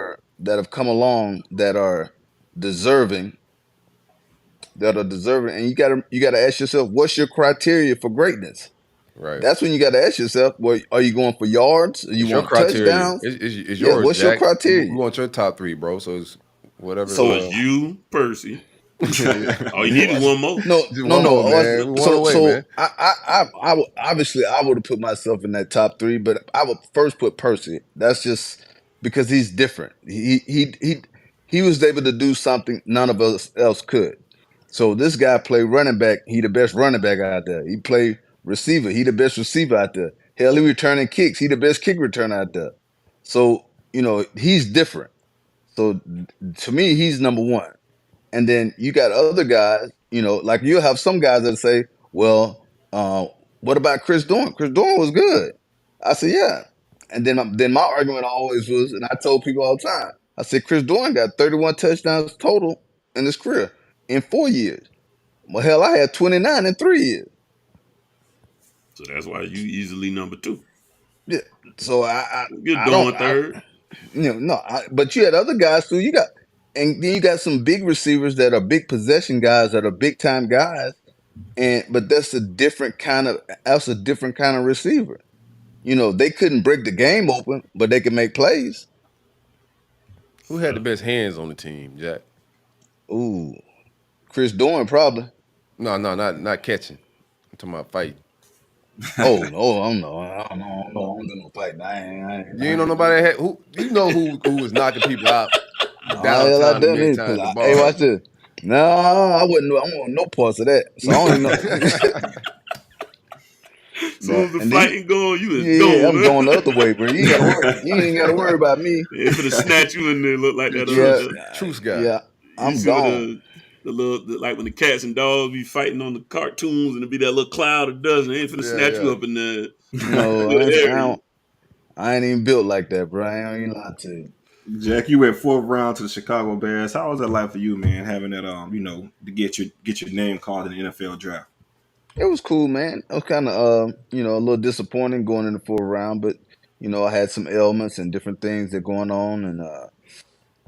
have come along that are deserving, and you gotta ask yourself, what's your criteria for greatness? Right. That's when you got to ask yourself, well, are you going for yards? You It's your want criteria. touchdowns? It's Yeah, yours, what's your Jack. We criteria? want your top 3, bro. So it's whatever. So it's you, Percy. All you need is one more. No, Just no, one no. more, man. We want away, So man. obviously I would have put myself in that top 3, but I would first put Percy. That's just because he's different. He was able to do something none of us else could. So this guy played running back. He the best running back out there. He played receiver. He the best receiver out there. Hell, he returning kicks. He the best kick returner out there. So he's different. So to me, he's number 1. And then you got other guys, like you'll have some guys that say, well, what about Chris Dorn? Chris Dorn was good. I said, yeah. And then my argument always was, and I told people all the time, I said, Chris Dorn got 31 touchdowns total in his career in 4 years. Well, hell, I had 29 in 3 years. So that's why you easily number 2. Yeah. So You're doing third. But you had other guys too. And then you got some big receivers that are big possession guys that are big time guys, but that's a different kind of receiver. They couldn't break the game open, but they could make plays. Who had the best hands on the team, Jack? Ooh, Chris Dorn probably. No, not catching. I'm talking about fight. Oh no, I don't know. I don't do no fight. You ain't know nobody had who? You know who was knocking people out downtown and midtown at the bar. Hey, watch this. No, I wouldn't. I don't want no parts of that. So I don't even know. As soon as the fighting going, you is going. I'm going the other way, bro. You ain't got to worry about me. If it snatch you in there, look like that. Truce guy. Yeah, I'm gone. The little like when the cats and dogs be fighting on the cartoons and it be that little cloud of dust and they ain't finna snatch you up in there. No, I ain't even built like that, bro. I ain't even lie to you. Jack, you went 4th round to the Chicago Bears. How was that like for you, man? Having that, to get your name called in the NFL draft. It was cool, man. It was kind of, a little disappointing going in the 4th round, but I had some ailments and different things that going on, and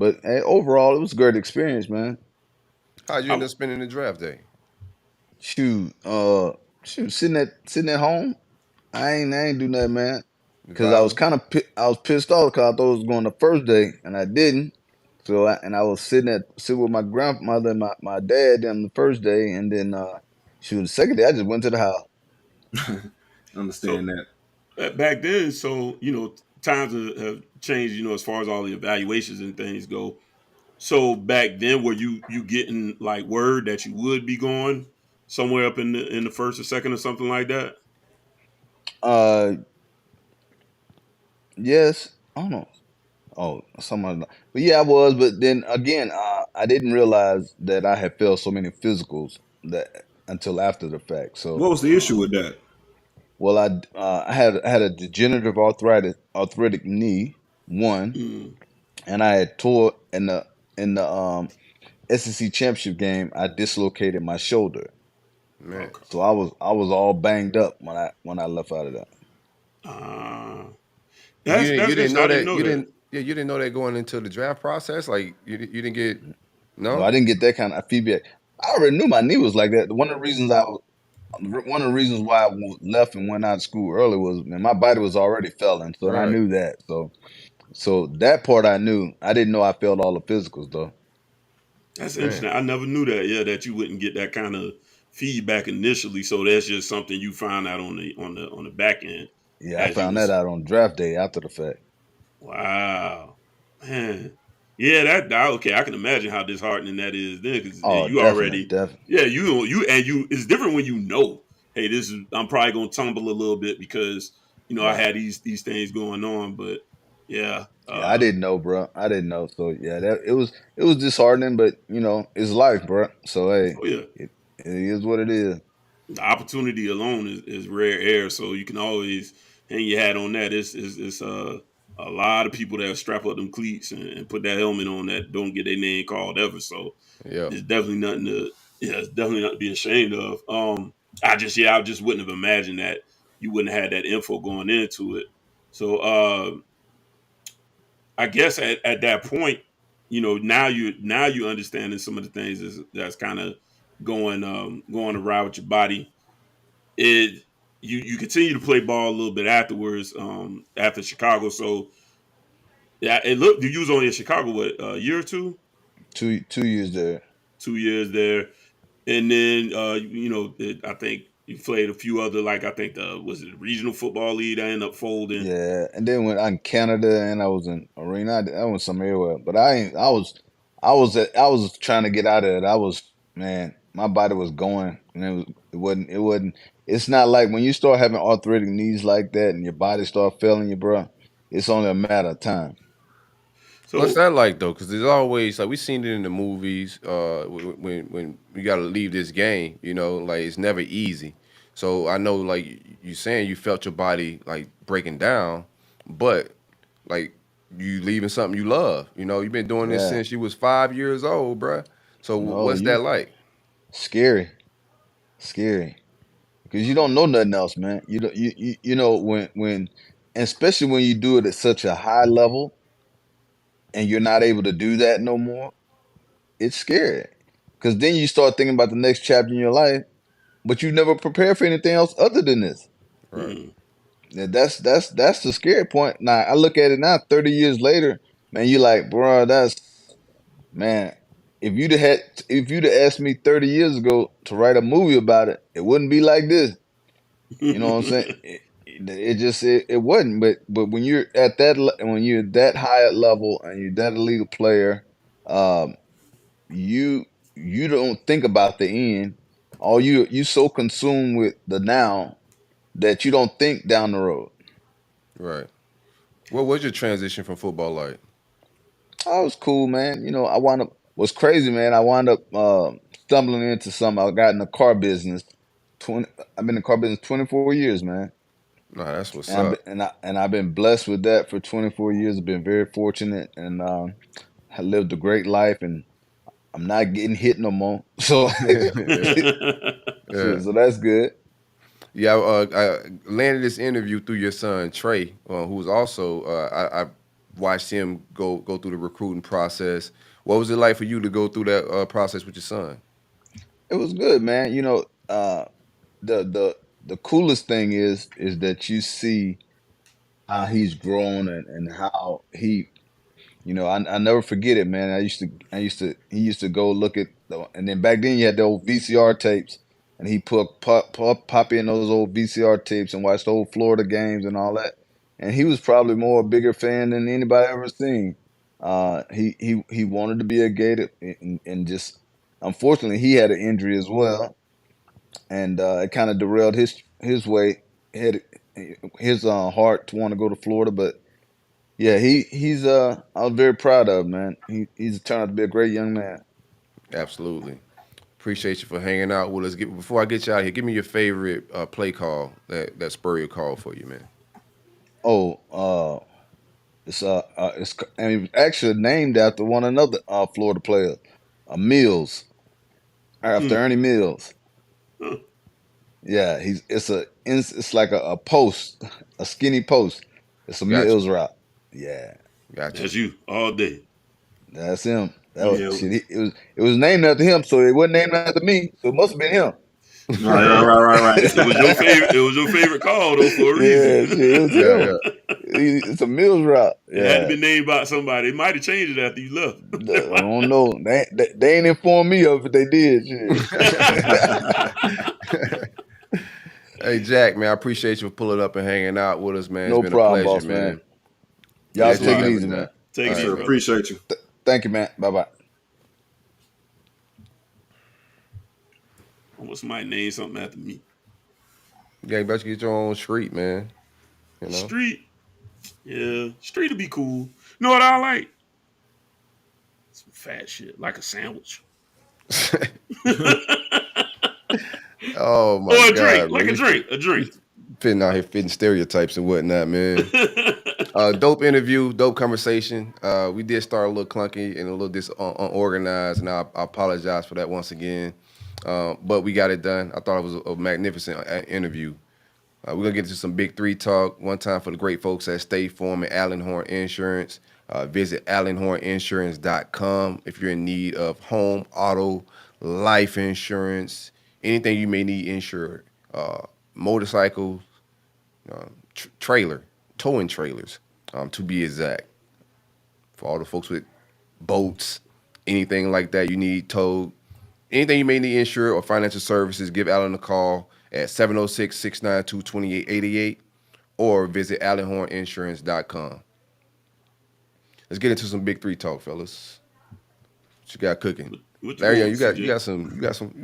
but hey, overall, it was a great experience, man. How'd you end up spending the draft day? Shoot, sitting at home. I ain't do nothing, man. Because I was pissed off because I thought I was going the first day and I didn't. So I was sitting with my grandmother and my dad on the first day, and then the second day I just went to the house. Understand that. Back then, so times have changed. As far as all the evaluations and things go. So back then, were you getting like word that you would be going somewhere up in the first or second or something like that? Yes. I don't know. Oh, something. But yeah, I was. But then again, I didn't realize that I had failed so many physicals until after the fact. So what was the issue with that? Well, I had a degenerative arthritic knee, one, and I had tore in the SEC championship game. I dislocated my shoulder. Man. So I was all banged up when I left out of that. You didn't know that. You didn't know that going into the draft process. Like you didn't get no. I didn't get that kind of feedback. I already knew my knee was like that. One of the reasons why I left and went out of school early was, man, my body was already failing, so I knew that. So that part I knew. I didn't know I failed all the physicals though. That's interesting. I never knew that. Yeah, that you wouldn't get that kind of feedback initially. So that's just something you found out on the back end. Yeah, I found that out on draft day after the fact. Wow, man. Yeah, okay. I can imagine how disheartening that is then, because you definitely. Yeah, you. It's different when hey, I'm probably gonna tumble a little bit because I had these things going on, but yeah. I didn't know, bro. I didn't know. So yeah, it was disheartening, but it's life, bro. So hey, it is what it is. The opportunity alone is rare air, so you can always hang your hat on that. It's a lot of people that strap up them cleats and put that helmet on that don't get their name called ever. So it's definitely nothing to be ashamed of. I just wouldn't have imagined that you wouldn't have had that info going into it. So I guess at that point, now you understanding some of the things that's kind of going around with your body. you continue to play ball a little bit afterwards, after Chicago. So yeah, it looked you was only in Chicago what a year or two? 2 years there. 2 years there, and then I think you played a few other like I think was it the regional football league that ended up folding. Yeah, and then when I'm in Canada and I was in Arena, I went some everywhere. But I ain't. I was trying to get out of it. Man, my body was going, and it wasn't. It's not like when you start having arthritic knees like that and your body start failing you, bro. It's only a matter of time. So What's that like though? Because there's always like we seen it in the movies. When you got to leave this game, like it's never easy. So I know, like you saying, you felt your body like breaking down, but like you leaving something you love. You've been doing this Yeah. since you was 5 years old, bruh. So what's that like? Scary, because you don't know nothing else, man. You don't, you know when, and especially when you do it at such a high level, and you're not able to do that no more. It's scary, because then you start thinking about the next chapter in your life, but you never prepare for anything else other than this. Right. Yeah, that's the scary point. Now I look at it now, 30 years later, man. You like, bro, man. If you'd have asked me 30 years ago to write a movie about it, it wouldn't be like this. You know what I'm saying? It wasn't. But when you're at when you're that high at level and you're that elite a player, you don't think about the end. You so consumed with the now that you don't think down the road. Right. What was your transition from football like? I was cool, man. Was crazy, man. I wound up stumbling into something. I got in the car business. I've been in the car business 24 years, man. Nah, that's what's And up. I've been blessed with that for 24 years. I've been very fortunate, and I lived a great life, and I'm not getting hit no more. So, Yeah. so that's good. Yeah, I landed this interview through your son Trey, who's also I watched him go through the recruiting process. What was it like for you to go through that process with your son? It was good, man. The coolest thing is that you see how he's grown and how he, I never forget it, man. He used to go look at and then back then you had the old VCR tapes, and he pop in those old VCR tapes and watch the old Florida games and all that. And he was probably more a bigger fan than anybody ever seen. He wanted to be a Gator, and just unfortunately he had an injury as well, and it kind of derailed his way, his heart to want to go to Florida. But yeah, he's I was very proud of him, man. He's turned out to be a great young man. Absolutely. Appreciate you for hanging out with us. Before I get you out here, give me your favorite play call that Spurrier called for you, man. It's actually named after one another Florida player, Mills, after Ernie Mills. Yeah, it's like a post, a skinny post. It's a Gotcha. Mills route. Yeah, Gotcha. That's you all day. that's him. It was named after him, so it wasn't named after me. So it must have been him. Right. It was your favorite call though for a reason. Yeah, it was him. It's a Mills route. It had to be named by somebody. It might have changed it after you left. I don't know. They ain't informed me of it. They did. Shit. Hey, Jack, man, I appreciate you for pulling up and hanging out with us, man. No It's been problem, a pleasure, boss, man. Yeah, Y'all take it easy, man. Take it easy, bro. Appreciate you. Thank you, man. Bye-bye. I want somebody to name something after me. Yeah, you better get your own street, man. Street. Yeah, street would be cool. You know what I like? Some fat shit, like a sandwich. Oh my Or a God, drink, like man. a drink. Fitting out here, fitting stereotypes and whatnot, man. Dope interview, dope conversation. We did start a little clunky and a little unorganized, and I apologize for that once again. But we got it done. I thought it was a magnificent interview. We're going to get into some Big Three talk. One time for the great folks at State Farm and Alan Horne Insurance. Visit AlanHorneInsurance.com if you're in need of home, auto, life insurance, anything you may need insured. motorcycles, towing trailers, to be exact. For all the folks with boats, anything like that you need towed, anything you may need insured or financial services, give Alan a call at 706-692-2888 or visit alanhorneinsurance.com. Let's get into some Big Three talk, fellas. What you got cooking? Larion, you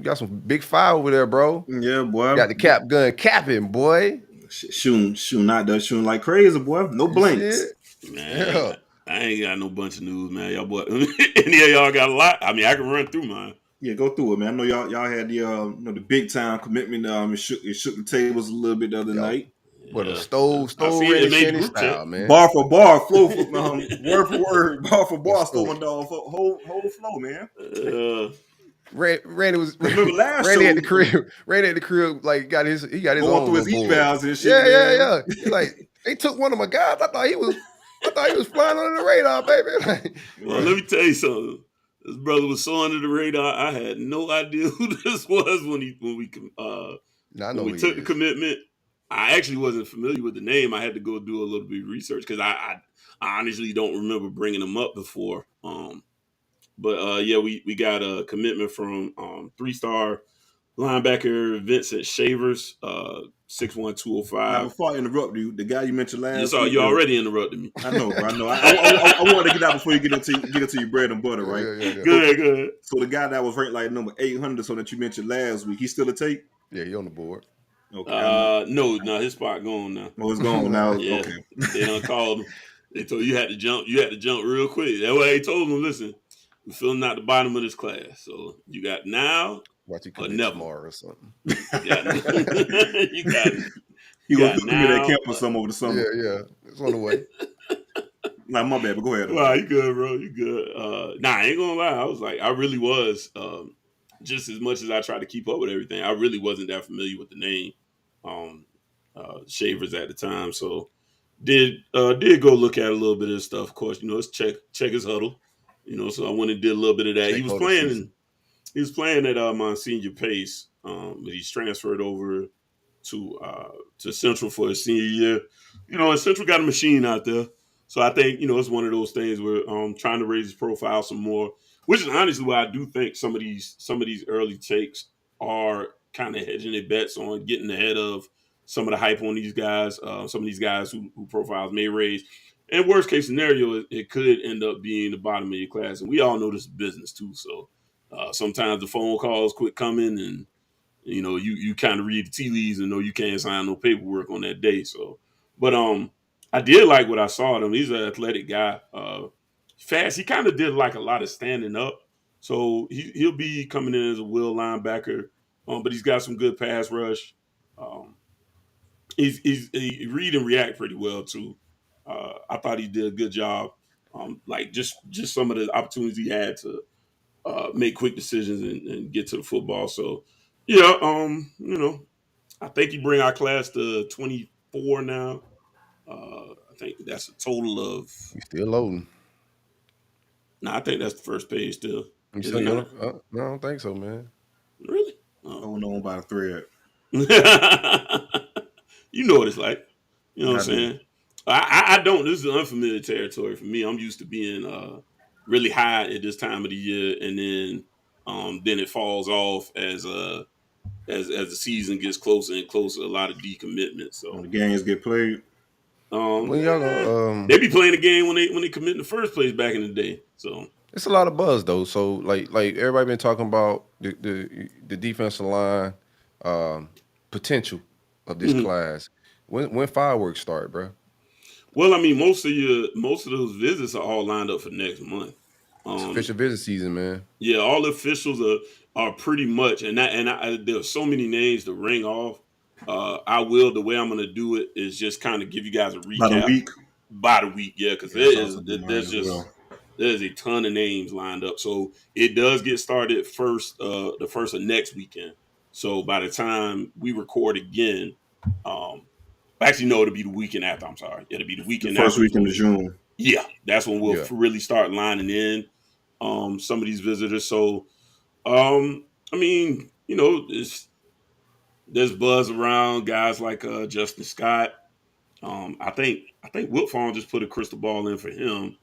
got some big fire over there, bro. Yeah, boy. Got the cap gun capping, boy. Shooting like crazy, boy. No blanks. Man, yeah. I ain't got no bunch of news, man. Y'all boy, any of y'all got a lot? I mean, I can run through mine. Yeah, go through it, man. I know y'all had the big time commitment. It shook the tables a little bit the other night. But a stole Randy Shannon style, man. Bar for bar, flow for word for word, bar for bar, stolen dog, whole flow, man. Randy was remember last Randy show, at the crib. Randy at the crib, like got his own through his evals and shit. Yeah. Like they took one of my guys. I thought he was flying under the radar, baby. Like, well, let me tell you something. This brother was so under the radar. I had no idea who this was when we took the commitment. I actually wasn't familiar with the name. I had to go do a little bit of research because I honestly don't remember bringing him up before. But we got a commitment from 3-star linebacker Vincent Shavers, 6'1", 205. Now, before I interrupt you, the guy you mentioned last week. You already interrupted me. I know, bro. I know. I wanted to get out before you get into your bread and butter, right? Yeah. Good. So the guy that was ranked like number 800, so that you mentioned last week, he's still a take? Yeah, he on the board. Okay. No, his spot gone now. Oh, it's gone now. Yeah. Okay. They done called him. They told you had to jump. You had to jump real quick. That's why they told him, listen, we're filling out the bottom of this class. So you got now or never. Tomorrow or something. You got it. You got now. That camp or something over the summer. Yeah. It's on the way. Nah, my bad, but go ahead. Wow, you good, bro. You good. I ain't gonna lie. I was like, I really was. Just as much as I tried to keep up with everything, I really wasn't that familiar with the name Shavers at the time. So did go look at a little bit of this stuff. Of course, it's check his huddle. So I went and did a little bit of that. He was playing at Monsignor Pace, but he's transferred over to Central for his senior year. And Central got a machine out there. So I think, it's one of those things where trying to raise his profile some more, which is honestly why I do think some of these early takes are kind of hedging their bets on getting ahead of some of the hype on these guys, some of these guys who profiles may raise. And worst case scenario, it could end up being the bottom of your class. And we all know this is business too. So sometimes the phone calls quit coming and, you kind of read the tea leaves and know you can't sign no paperwork on that day. So, but I did like what I saw of him. He's an athletic guy, fast. He kind of did like a lot of standing up. So he'll be coming in as a will linebacker, but he's got some good pass rush. He read and react pretty well too. I thought he did a good job. Like just some of the opportunities he had to make quick decisions and get to the football. So yeah, I think he bring our class to 24 now. I think that's a total of. You still loading? No, I think that's the first page still. You still no, I don't think so, man. Really? Oh no, by a thread. You know what it's like. You know what I'm saying? I don't. This is unfamiliar territory for me. I'm used to being really high at this time of the year, and then it falls off as the season gets closer and closer. A lot of decommitment. So when the games get played. They be playing the game when they commit in the first place back in the day. So it's a lot of buzz though. So like everybody been talking about the defensive line potential of this class. When fireworks start, bro? Well, I mean, most of those visits are all lined up for next month. It's official visit season, man. Yeah, all the officials are pretty much, and there's so many names to ring off. The way I'm going to do it is just kind of give you guys a recap. By the week, yeah, because there's a ton of names lined up. So it does get started the first of next weekend. So by the time we record again, actually, no, it'll be the weekend after. I'm sorry. It'll be the weekend after. First weekend of June. Yeah, that's when we'll really start lining in some of these visitors. So, I mean, there's buzz around guys like Justin Scott. I think Wilt Farm just put a crystal ball in for him.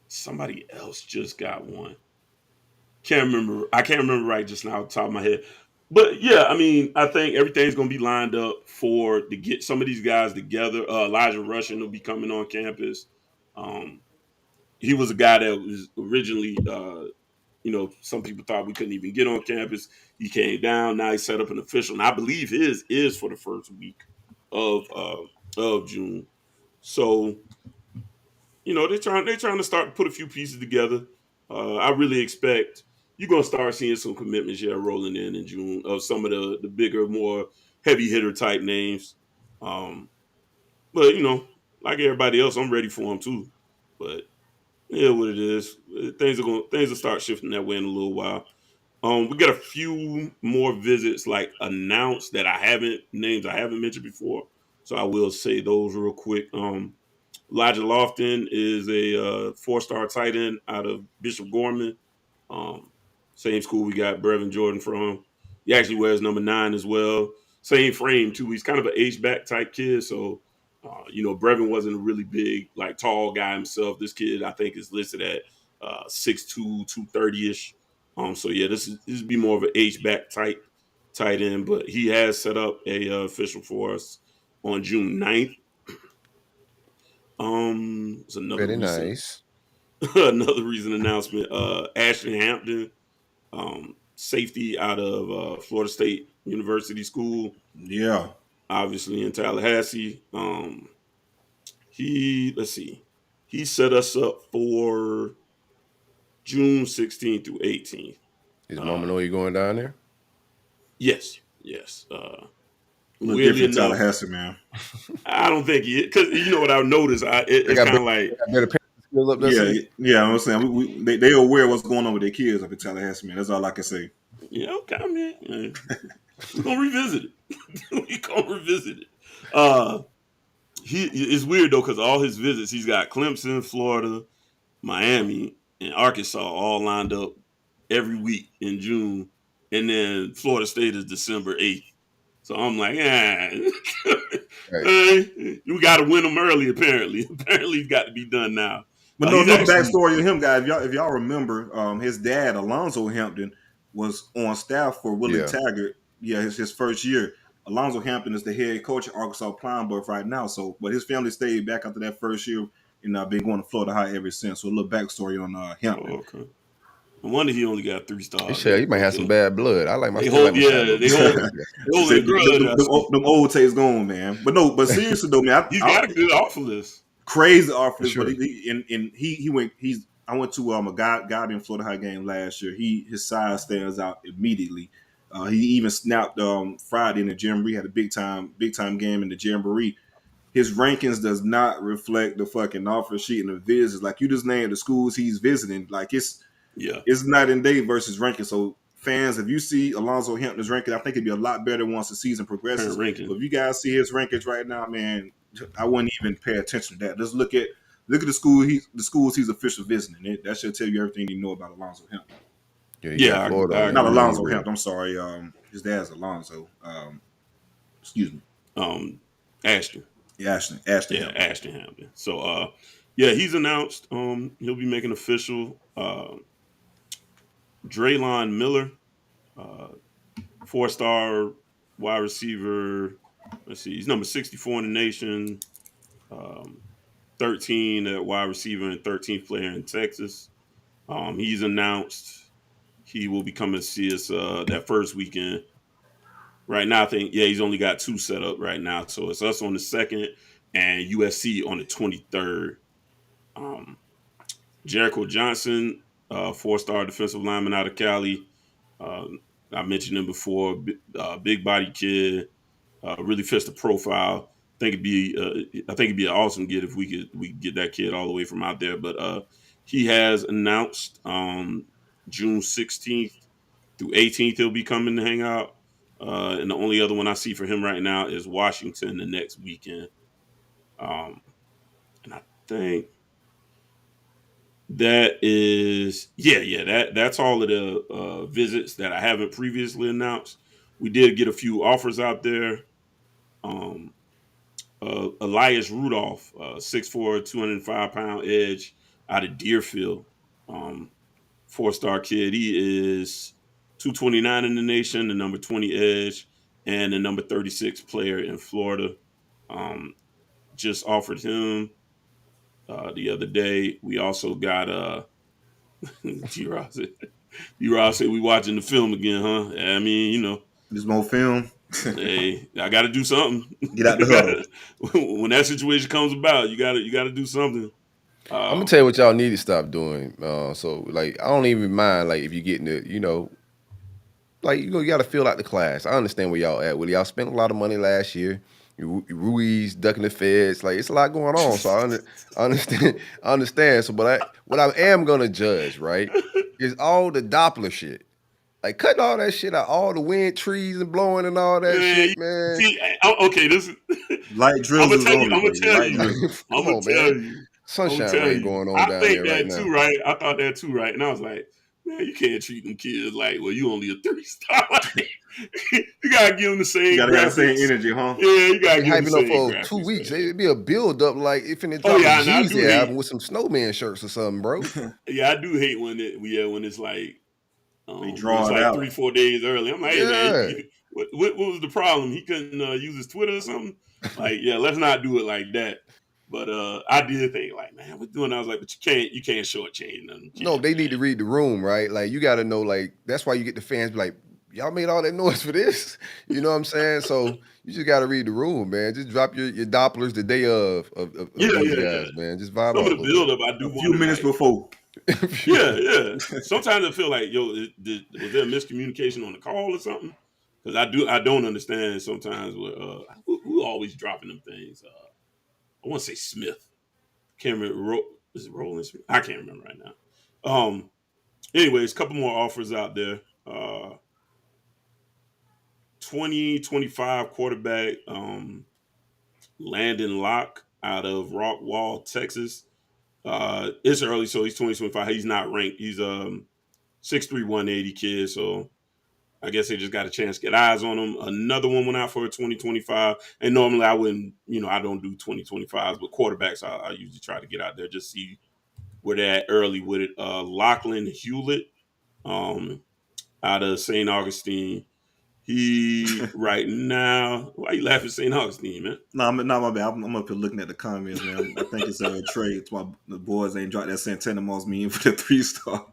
Somebody else just got one. I can't remember right just now off the top of my head. But yeah, I mean, I think everything's going to be lined up to get some of these guys together. Elijah Rushing will be coming on campus. He was a guy that was originally, some people thought we couldn't even get on campus. He came down. Now he set up an official, and I believe his is for the first week of June. So, they're trying to start to put a few pieces together. I really expect you're going to start seeing some commitments here rolling in June of some of the bigger, more heavy hitter type names. But like everybody else, I'm ready for them too. But yeah, what it is, things will start shifting that way in a little while. We got a few more visits like announced that names I haven't mentioned before, so I will say those real quick. Elijah Lofton is a 4-star tight end out of Bishop Gorman. Same school we got Brevin Jordan from. He actually wears number 9 as well. Same frame too. He's kind of an H-back type kid. So, Brevin wasn't a really big, like tall guy himself. This kid I think is listed at 6'2", 230-ish. So yeah, this would be more of an H-back tight end, but he has set up a official for us on June 9th. It's another Very recent, nice. another recent announcement. Ashley Hampton, safety out of Florida State University School. Yeah. Obviously in Tallahassee. He set us up for June 16th through 18th. Does mama know you going down there? Yes. Look different Tallahassee, man. I don't think because you know what I've noticed. It's kind of like better skills up there. Yeah. I'm saying they are aware of what's going on with their kids up in Tallahassee, man. That's all I can say. Yeah, okay, man. We're gonna revisit it. It's weird though because all his visits, he's got Clemson, Florida, Miami, and Arkansas all lined up every week in June, and then Florida State is December 8th. So I'm like, we got to win them early. Apparently, it's got to be done now. But no backstory of him, guys. If y'all remember, his dad Alonzo Hampton was on staff for Willie Taggart. Yeah, his first year. Alonzo Hampton is the head coach at Arkansas Pine Bluff right now. So, but his family stayed back after that first year, and been going to Florida High ever since. So a little backstory on Hampton. Oh, okay. No wonder he only got 3 stars. He might have some bad blood. I like my. They hold the grudge. Them old takes going, man. But seriously though, man, he's got a good offer list. Crazy offer list. Sure. But I went to a Gabi in Florida High game last year. His size stands out immediately. He even snapped Friday in the Jamboree. Had a big time game in the Jamboree. His rankings does not reflect the fucking offer sheet and the visits. Like you just named the schools he's visiting. Like it's night and day versus ranking. So fans, if you see Alonzo Hampton's ranking, I think it'd be a lot better once the season progresses. But if you guys see his rankings right now, man, I wouldn't even pay attention to that. Just look at the schools he's officially visiting. That should tell you everything you know about Alonzo Hampton. Florida. Not Alonzo Hampton. I'm sorry. His dad's Alonzo. Excuse me. Ashton. Yeah, Ashton. Yeah, Ashton Hampton. So, he's announced. He'll be making official. Draylon Miller, 4-star wide receiver. Let's see, he's number 64 in the nation. 13 at wide receiver and 13th player in Texas. He's announced he will be coming to see us that first weekend. Right now, I think, he's only got 2 set up right now. So it's us on the 2nd and USC on the 23rd. Jericho Johnson, 4-star defensive lineman out of Cali. I mentioned him before. Big body kid, really fits the profile. I think it'd be an awesome get if we could get that kid all the way from out there. But he has announced June 16th through 18th he'll be coming to hang out. And the only other one I see for him right now is Washington the next weekend. And I think That is, that's all of the visits that I haven't previously announced. We did get a few offers out there. Elias Rudolph, 6'4", 205-pound edge out of Deerfield. 4-star kid. He is 229 in the nation, the number 20 edge, and the number 36 player in Florida. Just offered him the other day. We also got D-Ross said we watching the film again, huh? I mean, you know. There's more film. Hey, I got to do something. Get out the huddle. When that situation comes about, you got to do something. I'm gonna tell you what y'all need to stop doing. So like, I don't even mind like if you're getting it, you know, like you got to fill out the class. I understand where y'all at. Well, y'all spent a lot of money last year. Ruiz ducking the feds. Like it's a lot going on. So I understand. I understand. So, but what I am gonna judge, right, is all the Doppler shit. Like cutting all that shit out, all the wind, trees, and blowing and all that shit, man. See, okay, this is light drizzles. I'm gonna tell you. Sunshine rain going on down there right now. Too, right? I thought that too, right? And I was like, man, you can't treat them kids like, well, you only a 3-star. You gotta give them the same. You gotta have the same energy, huh? Yeah, you gotta give them the same. Hyping up for 2 weeks. It'd be a build up like if it drop a Jeezy album with some snowman shirts or something, bro. Yeah, I do hate when it's like. They draw it like out 3-4 days early. I'm like, hey man, what was the problem? He couldn't use his Twitter or something? Like, yeah, let's not do it like that. But I did think like, man, we're doing. I was like, but you can't shortchange nothing. No, they need to read the room, right? Like you got to know, like that's why you get the fans be like, y'all made all that noise for this. You know what I'm saying? So you just got to read the room, man. Just drop your Dopplers the day of those guys, man. Just vibe Some off of the build up, I do. A few minutes before. Yeah. Sometimes I feel like, yo, was there miscommunication on the call or something? Because I don't understand sometimes who always dropping them things. I want to say Smith. Can't remember. Is it Roland Smith? I can't remember right now. Anyways, a couple more offers out there. 2025 quarterback Landon Locke out of Rockwall, Texas. It's early, so he's 2025. He's not ranked. He's 6'3", 180 kid. So I guess they just got a chance to get eyes on him. Another one went out for 2025. And normally I wouldn't, I don't do 2025s, but quarterbacks I usually try to get out there just see where they're at early with it. Lachlan Hewlett out of St. Augustine. He right now. Why you laughing at St. Augustine, man? No, my bad. I'm up here looking at the comments, man. I think it's a trade. The boys ain't dropped that Santana Moss meme for the 3-star.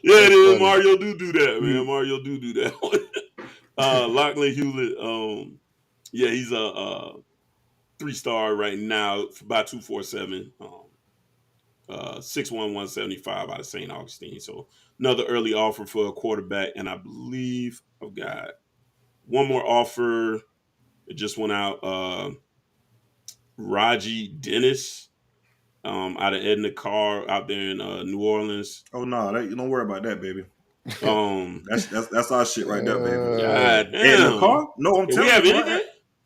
Yeah, it is. Mario do that, man. Mario do that. Lachlan Hewlett. He's a 3-star right now by 247. 6'1", 175 out of St. Augustine. So another early offer for a quarterback. And I believe I've got one more offer. It just went out. Raji Dennis out of Edna Carr out there in New Orleans. Oh, no. You don't worry about that, baby. That's our shit right there, baby. God damn. Edna Carr? No, I'm telling you. Anything?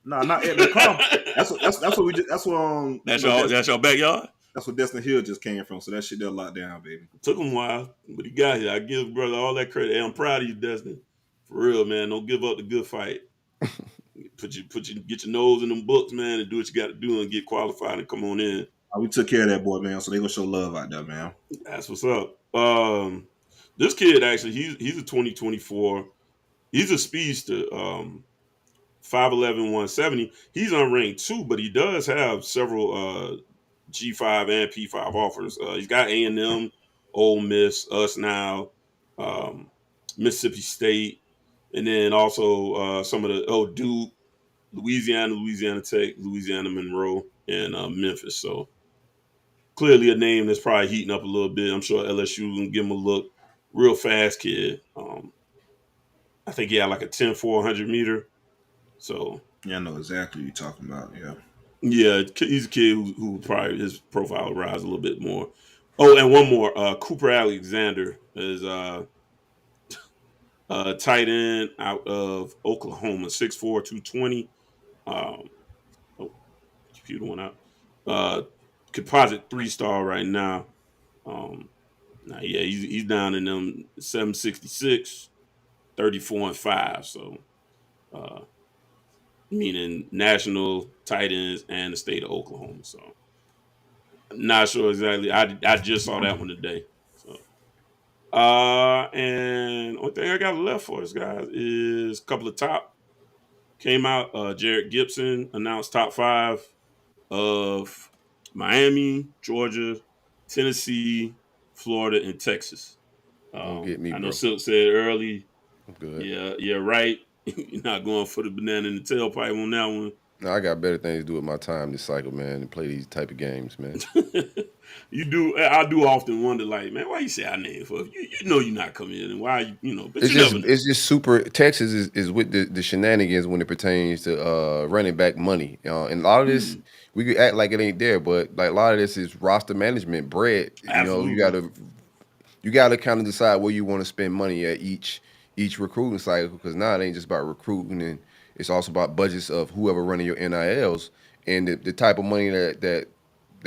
No, not Edna Carr. That's what we just. That's what. That's your backyard. That's what Destin Hill just came from. So that shit they'll lock down, baby. Took him a while, but he got here. I give brother all that credit. Hey, I'm proud of you, Destin. For real, man. Don't give up the good fight. Get your nose in them books, man, and do what you got to do and get qualified and come on in. We took care of that boy, man. So they gonna show love out there, man. That's what's up. This kid actually, he's a 2024. He's a speedster. 5'11", 170. He's unranked too, but he does have several G5 and P5 offers. He's got A&M, Ole Miss, us now, Mississippi State, and then also some of the Duke, Louisiana Tech, Louisiana Monroe, and Memphis. So clearly a name that's probably heating up a little bit. I'm sure LSU can give him a look. Real fast kid. I think he had like a 10-400 meter. So yeah, I know exactly what you're talking about. Yeah, he's a kid who probably his profile will rise a little bit more. Oh, and one more. Cooper Alexander is tight end out of Oklahoma, 6'4", 220. Computer went out. composite 3-star right now. Now, yeah, he's down in them 766, 34 and 5. So, meaning national tight ends and the state of Oklahoma. So, not sure exactly. I just saw that one today. So, and one thing I got left for us, guys, is a couple of top came out. Jared Gibson announced top 5 of Miami, Georgia, Tennessee, Florida, and Texas. Don't get me, I know bro. Silk said early. I'm good. Yeah, right. You're not going for the banana in the tailpipe on that one. No, I got better things to do with my time this cycle, man, than play these type of games, man. You do. I do often wonder, like, man, why you say I name for you? You know you're not coming in, and why But It's just super. Texas is with the shenanigans when it pertains to running back money, and a lot of this we could act like it ain't there, but like a lot of this is roster management bread. Absolutely. You gotta kind of decide where you want to spend money at each recruiting cycle, because now it ain't just about recruiting, and it's also about budgets of whoever running your NILs and the type of money that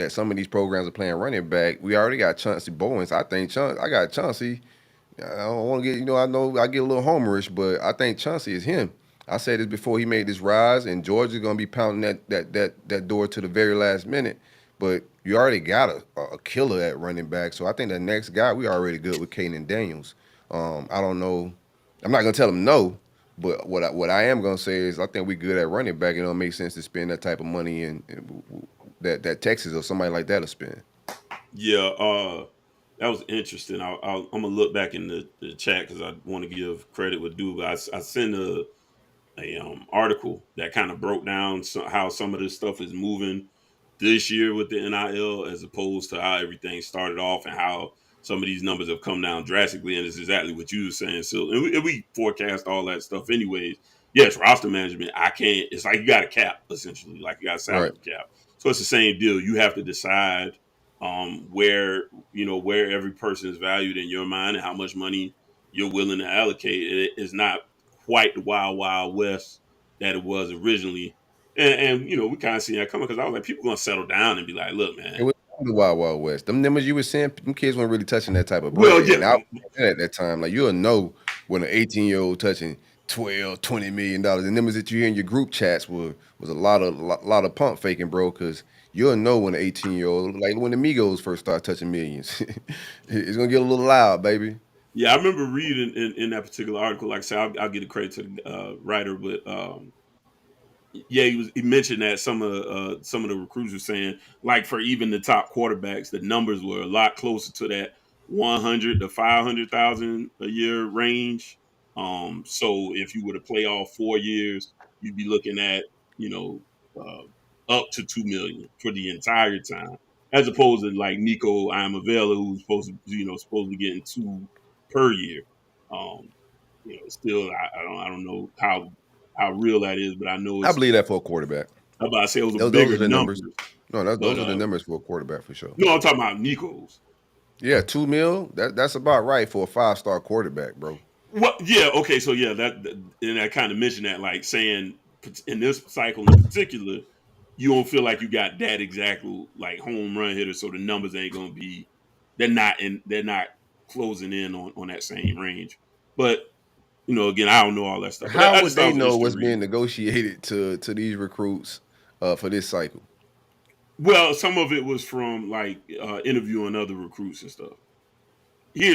some of these programs are playing running back. We already got Chauncey Bowens. I got Chauncey. I don't want to get, I know I get a little homerish, but I think Chauncey is him. I said this before he made this rise, and Georgia's going to be pounding that door to the very last minute. But you already got a killer at running back, so I think the next guy, we already good with Kaden Daniels. I don't know. I'm not going to tell him no, but what I am going to say is I think we good at running back. It don't make sense to spend that type of money in that Texas or somebody like that will spend. Yeah, that was interesting. I'm gonna look back in the chat because I want to give credit with due. But I sent a article that kind of broke down how some of this stuff is moving this year with the NIL as opposed to how everything started off and how some of these numbers have come down drastically. And it's exactly what you were saying. So and we forecast all that stuff anyways. Yes, roster management. I can't. It's like you got a cap essentially, like you got a salary cap. So it's the same deal. You have to decide where every person is valued in your mind and how much money you're willing to allocate. It is not quite the wild west that it was originally, and we kind of see that coming because I was like, people gonna settle down and be like, look, man, It was the wild west. Them numbers you were saying, them kids weren't really touching that type of bread. Well, yeah. And I was at that time, like you'll know when an 18-year-old touching $12, $20 million. The numbers that you hear in your group chats was a lot of pump faking, bro, because you'll know when an 18-year-old, like when the Migos first start touching millions. It's going to get a little loud, baby. Yeah, I remember reading in that particular article, like I said, I'll give the credit to the writer, but yeah, he mentioned that some of the recruits were saying, like for even the top quarterbacks, the numbers were a lot closer to that 100 to 500,000 a year range. So if you were to play all 4 years, you'd be looking at up to $2 million for the entire time, as opposed to like Nico Iamavela, who's supposed to be getting $2 per year. Still I don't know how real that is, but I know I believe that for a quarterback. I'm about to say it was those bigger are the numbers. No, those are the but, numbers for a quarterback for sure. No, I'm talking about Nico's. Yeah, $2 million. That's about right for a 5-star quarterback, bro. Well, yeah, okay, so yeah, and I kind of mentioned that, like saying in this cycle in particular, you don't feel like you got that exact like home run hitter, so the numbers ain't gonna be. They're not closing in on that same range, but. Again, I don't know all that stuff. But How would they know what's being negotiated to these recruits for this cycle? Well, some of it was from like interviewing other recruits and stuff.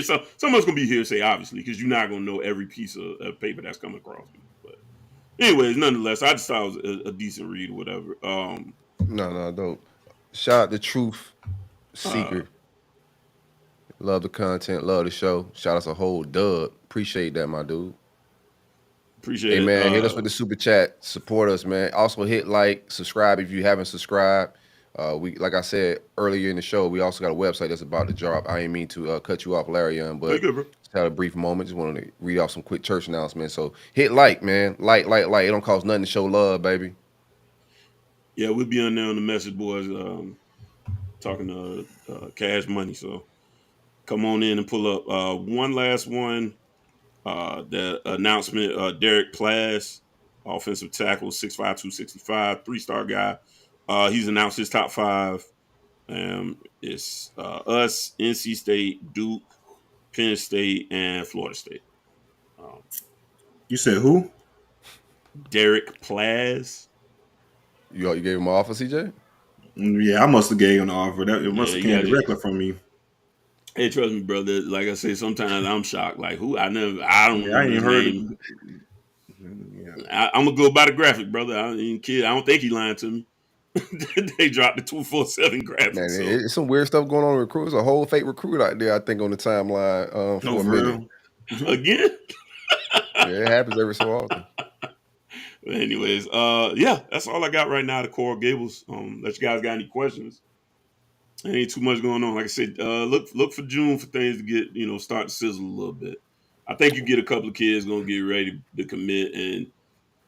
Some of it's gonna be hearsay, obviously, because you're not gonna know every piece of paper that's coming across me. But anyways, nonetheless, I just thought it was a decent read or whatever. No, dope. Shout out to Truth Seeker. Love the content, love the show. Shout us a whole dub. Appreciate that, my dude. Appreciate it. Hey, man, hit us with the super chat. Support us, man. Also, hit like, subscribe if you haven't subscribed. Like I said earlier in the show, we also got a website that's about to drop. I didn't mean to cut you off, Larion, but just had a brief moment. Just wanted to read off some quick church announcements. So hit like, man. Like. It don't cost nothing to show love, baby. Yeah, we'll be on there on the message boards talking to Cash Money. So come on in and pull up. One last one. The announcement, Derek Plass, offensive tackle, 6'5", 265, 3-star guy. He's announced his top 5 It's us, NC State, Duke, Penn State, and Florida State. You said who? Derek Plaz. You gave him an offer, CJ? Yeah, I must have gave him the offer. That it must have came Yeah, directly from me. Hey, trust me, brother. Like I say, sometimes I'm shocked. Like who? I don't remember his name. I'm gonna go by the graphic, brother. I don't think he lying to me. They dropped the 247 graphic. Man, so. it's some weird stuff going on with recruits. A whole fake recruit out there, I think, on the timeline for a minute. Again? Yeah, it happens every so often. But anyways, yeah, that's all I got right now to Coral Gables. Unless you guys got any questions. There ain't too much going on. Like I said, look for June for things to get, start to sizzle a little bit. I think you get a couple of kids gonna get ready to commit, and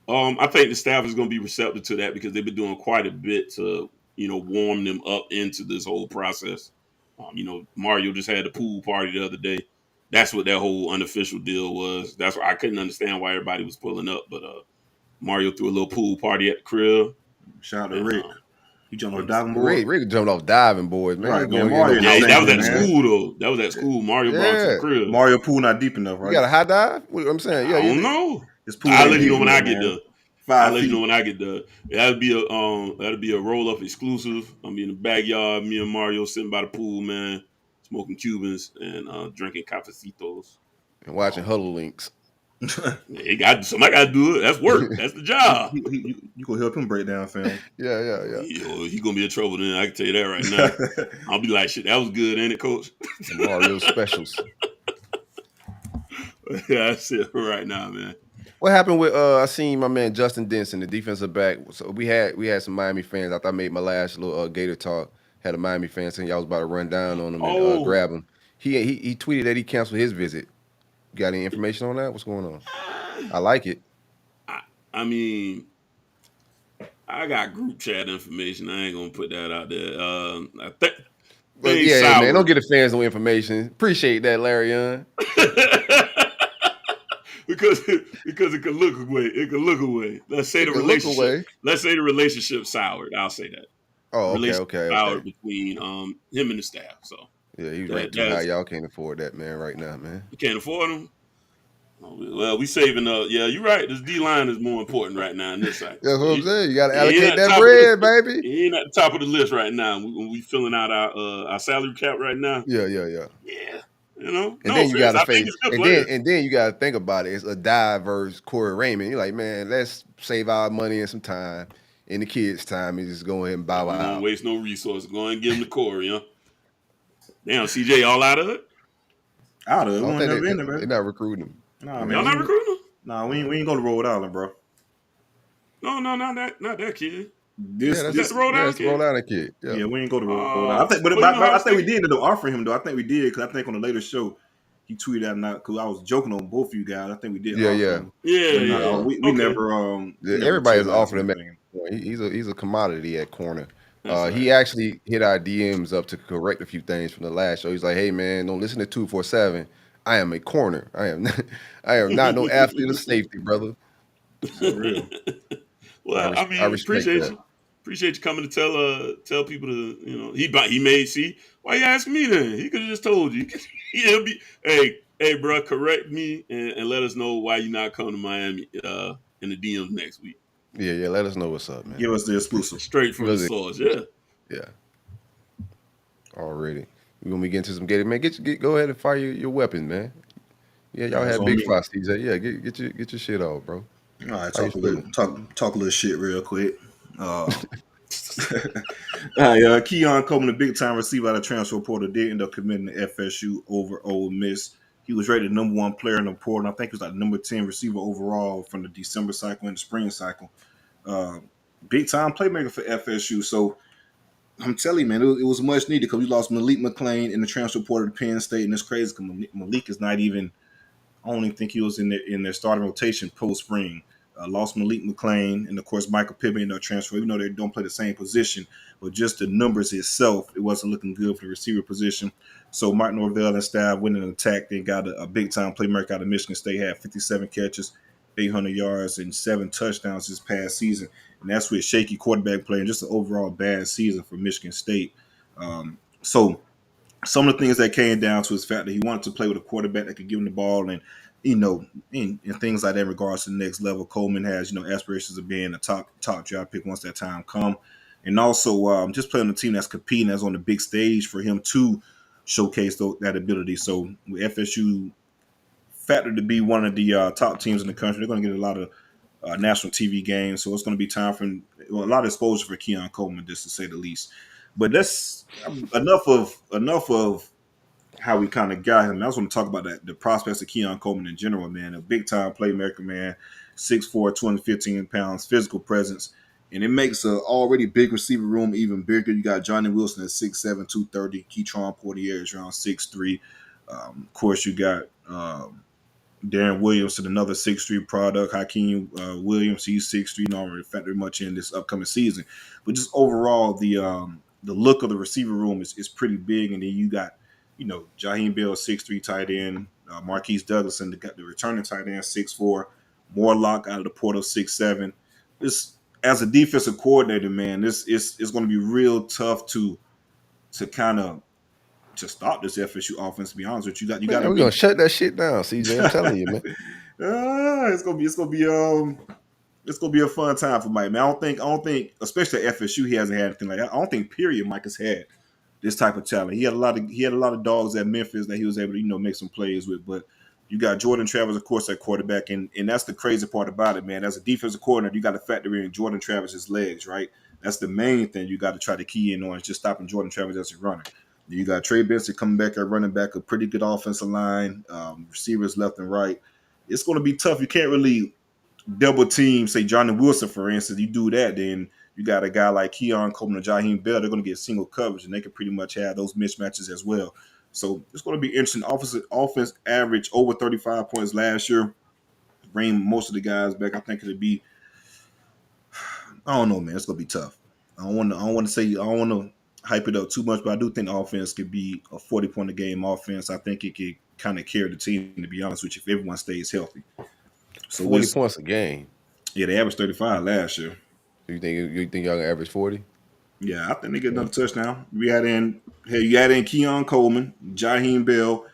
I think the staff is gonna be receptive to that because they've been doing quite a bit to, warm them up into this whole process. Mario just had the pool party the other day. That's what that whole unofficial deal was. That's why I couldn't understand why everybody was pulling up, but Mario threw a little pool party at the crib. Shout out to Rick. He jumped off diving board. Rick jumped off diving boards, man. Right, man. That was at school though. That was at school. Mario brought to the crib. Mario pool not deep enough, right? You got a high dive? What I'm saying, yeah. I don't know. I'll let you know when I get there. I'll let you know when I get there. That'll be a roll-up exclusive. I'm in the backyard, me and Mario sitting by the pool, man, smoking Cubans and drinking cafecitos. And watching Huddle Links. Somebody got to do it. That's work. That's the job. You gonna help him break down, fam? Yeah. He gonna be in trouble then. I can tell you that right now. I'll be like, shit, that was good, ain't it, Coach? Mario specials. Yeah, that's it right now, man. What happened with I seen my man Justin Denson, the defensive back. So we had some Miami fans. After I made my last little Gator talk, had a Miami fan saying y'all was about to run down on him and grab him. He tweeted that he canceled his visit. You got any information on that? What's going on? I like it. I mean, I got group chat information. I ain't gonna put that out there. I think. But yeah, man, don't get the fans no information. Appreciate that, Larion. because it could look away. It could look away. Let's say the relationship soured. I'll say that. Oh, okay. Soured between him and the staff. So yeah, he's right too high. Y'all can't afford that, man, right now, man. You can't afford him. Well, we saving up. Yeah, you're right. This D line is more important right now in this side. That's what I'm saying. You got to allocate that bread, baby. He ain't at the top of the list right now. We filling out our salary cap right now. Yeah. And then you got to face, and then you got to think about it. It's a diverse Corey Raymond. You're like, man, let's save our money and some time in the kids' time and just go ahead and bow out. Don't waste no resources. Go ahead and give him to Corey, huh? Damn, CJ, all out of it. Out of it. They're not recruiting him. Nah, man. Y'all not recruiting him? Nah, we ain't going to Rhode Island, bro. No, not that kid. This the Rhode Island kid. Rhode Island kid. Yeah, we ain't go to Rhode Island. I think we did end up offering him though. I think we did because I think on the later show he tweeted out because I was joking on both of you guys. I think we did. Yeah. We never. Everybody's offered him. He's a commodity at corner. He actually hit our DMs up to correct a few things from the last show. He's like, "Hey man, don't listen to 247. I am a corner. I am not no athlete of safety, brother." For real. Well, I appreciate you coming to tell people to he may see. Why you asking me then? He could have just told you. He'll be hey bro, correct me and let us know why you not coming to Miami in the DMs next week. Yeah. Let us know what's up, man. Give us the exclusive straight from the source. Yeah. Already. We gonna get into some Gator, man. Go ahead and fire your weapon, man. Yeah, y'all had big fights, TJ. Yeah, get your shit off, bro. All right, talk a little shit real quick. Keon Coleman, the big time receiver out of transfer portal, did end up committing to FSU over Ole Miss. He was rated the number 1 player in the portal. I think he was like number 10 receiver overall from the December cycle and the spring cycle. Big time playmaker for FSU. So I'm telling you, man, it was much needed because we lost Malik McClain in the transfer portal to Penn State, and it's crazy because Malik is not even. I don't even think he was in their starting rotation post spring. Lost Malik McClain, and of course Michael Pittman in their transfer. Even though they don't play the same position, but just the numbers itself, it wasn't looking good for the receiver position. So Mark Norvell and staff went in an attack. They got a big time playmaker out of Michigan State. Had 57 catches, 800 yards, and 7 touchdowns this past season. And that's with shaky quarterback play and just an overall bad season for Michigan State. So some of the things that came down to his fact that he wanted to play with a quarterback that could give him the ball and, and things like that in regards to the next level. Coleman has, aspirations of being a top draft pick once that time come. And also just playing on a team that's competing, that's on the big stage for him to showcase that ability. So with FSU factored to be one of the top teams in the country, they're going to get a lot of national TV games. So it's going to be time for a lot of exposure for Keon Coleman, just to say the least. But that's enough of how we kind of got him. I just want to talk about the prospects of Keon Coleman in general, man. A big-time playmaker, man. 6'4", 215 pounds, physical presence. And it makes an already big receiver room even bigger. You got Johnny Wilson at 6'7", 230. Keytron Portier is around 6'3". Of course, you got Darren Williamson, another 6'3" product. Hakeem Williams, he's 6'3", not already factored much in this upcoming season. But just overall, the look of the receiver room is pretty big. And then you got, Jaheim Bell, 6'3" tight end. Marquise Douglas, and the returning tight end, 6'4". Morlock out of the portal, 6'7". This, as a defensive coordinator, man, this is going to be real tough to kind of to stop this FSU offense. To be honest with you, we're gonna shut that shit down, CJ. I'm telling you, man. It's gonna be a fun time for Mike, man. I don't think, especially at FSU, he hasn't had anything like that. I don't think, period, Mike has had this type of talent. He had a lot of dogs at Memphis that he was able to, make some plays with. But you got Jordan Travis, of course, at quarterback, and that's the crazy part about it, man. As a defensive coordinator, you got to factor in Jordan Travis's legs, right? That's the main thing you got to try to key in on, is just stopping Jordan Travis as a runner. You got Trey Benson coming back at running back, a pretty good offensive line, receivers left and right. It's going to be tough. You can't really double team, say, Johnny Wilson, for instance. You do that, then you got a guy like Keon Coleman and Jaheim Bell. They're going to get single coverage, and they can pretty much have those mismatches as well. So it's going to be interesting. Offense average over 35 points last year. Bring most of the guys back. I think it'll be, I don't know, man. It's going to be tough. I don't want to hype it up too much, but I do think the offense could be a 40-point-a-game offense. I think it could kind of carry the team, to be honest with you, if everyone stays healthy. So 40 points a game. Yeah, they averaged 35 last year. You think y'all gonna average 40? Yeah, I think they get another touchdown. You add in Keon Coleman, Jaheim Bell,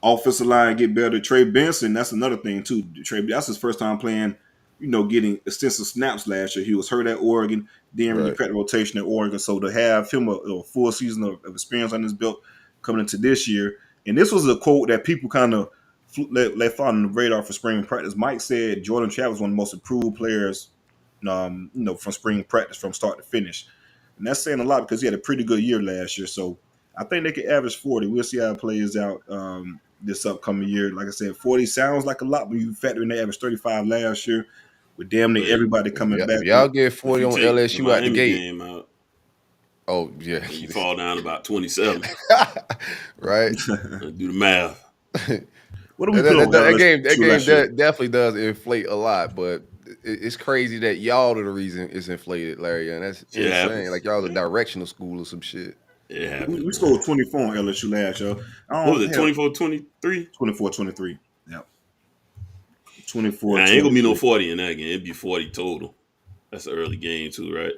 offensive line get better. Trey Benson, that's another thing too. That's his first time playing, getting extensive snaps last year. He was hurt at Oregon, didn't really crack the rotation at Oregon. So to have him a full season of experience on his belt coming into this year, and this was a quote that people kind of let fall on the radar for spring practice. Mike said Jordan Travis was one of the most improved players, from spring practice from start to finish. And that's saying a lot because he had a pretty good year last year. So I think they could average 40. We'll see how it plays out this upcoming year. Like I said, 40 sounds like a lot when you factor in they averaged 35 last year with damn near everybody coming back. Y'all get 40 on LSU out the gate. Oh, yeah. You fall down about 27. Right? Do the math. What do we that game definitely does inflate a lot, but it's crazy that y'all are the reason it's inflated, Larry. And that's insane. Like y'all a directional school or some shit. Yeah, we scored 24 on LSU last year. What was it, 24-23? 24-23. Yep. 24. Nah, ain't gonna be no 40 in that game. It'd be 40 total. That's an early game too, right?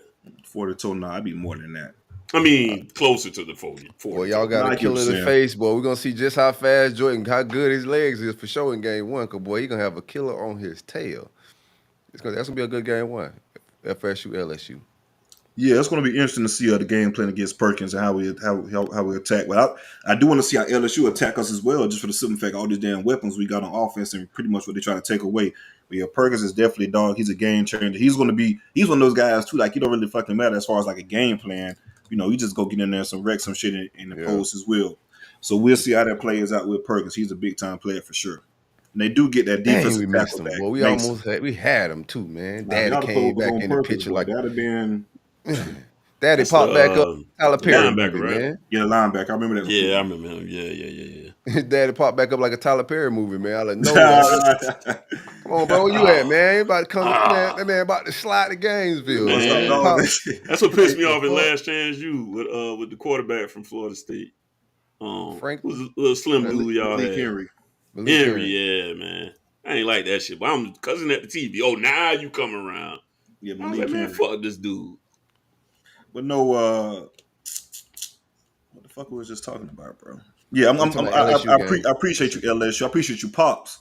40 total. No, I'd be more than that. I mean, closer to the 40. Well, y'all got a killer in the face, boy. We're going to see just how fast Jordan, how good his legs is for sure in game one. Because, boy, he's going to have a killer on his tail. That's going to be a good game one. FSU, LSU. Yeah, it's going to be interesting to see the game plan against Perkins and how we attack. But I do want to see how LSU attack us as well, just for the simple fact all these damn weapons we got on offense and pretty much what they try to take away. But yeah, Perkins is definitely a dog. He's a game changer. He's one of those guys too. Like, he don't really fucking matter as far as like a game plan. You just go get in there and wreck some shit in the post as well. So we'll see how that plays out with Perkins. He's a big time player for sure. And they do get that defensive tackle back. Well, we had him too, man. Daddy came back in the picture like that'd have been. Daddy popped back up. Tyler Perry, linebacker, movie, right? Man. Yeah, linebacker. I remember that. Yeah, I remember him. Yeah. Daddy popped back up like a Tyler Perry movie, man. I like, no, come on, bro, where you at, man? You about to come, man? That man about to slide to Gainesville. Man, that's what pissed me off in Last Chance U with the quarterback from Florida State. Frank was a little slim dude y'all had. Henry, yeah, man. I ain't like that shit, but I'm cousin at the TV. Oh, now you come around. Yeah, I was like, man, fuck this dude. But no, fuck we was just talking about, bro? Yeah, I appreciate you, LSU. I appreciate you, Pops.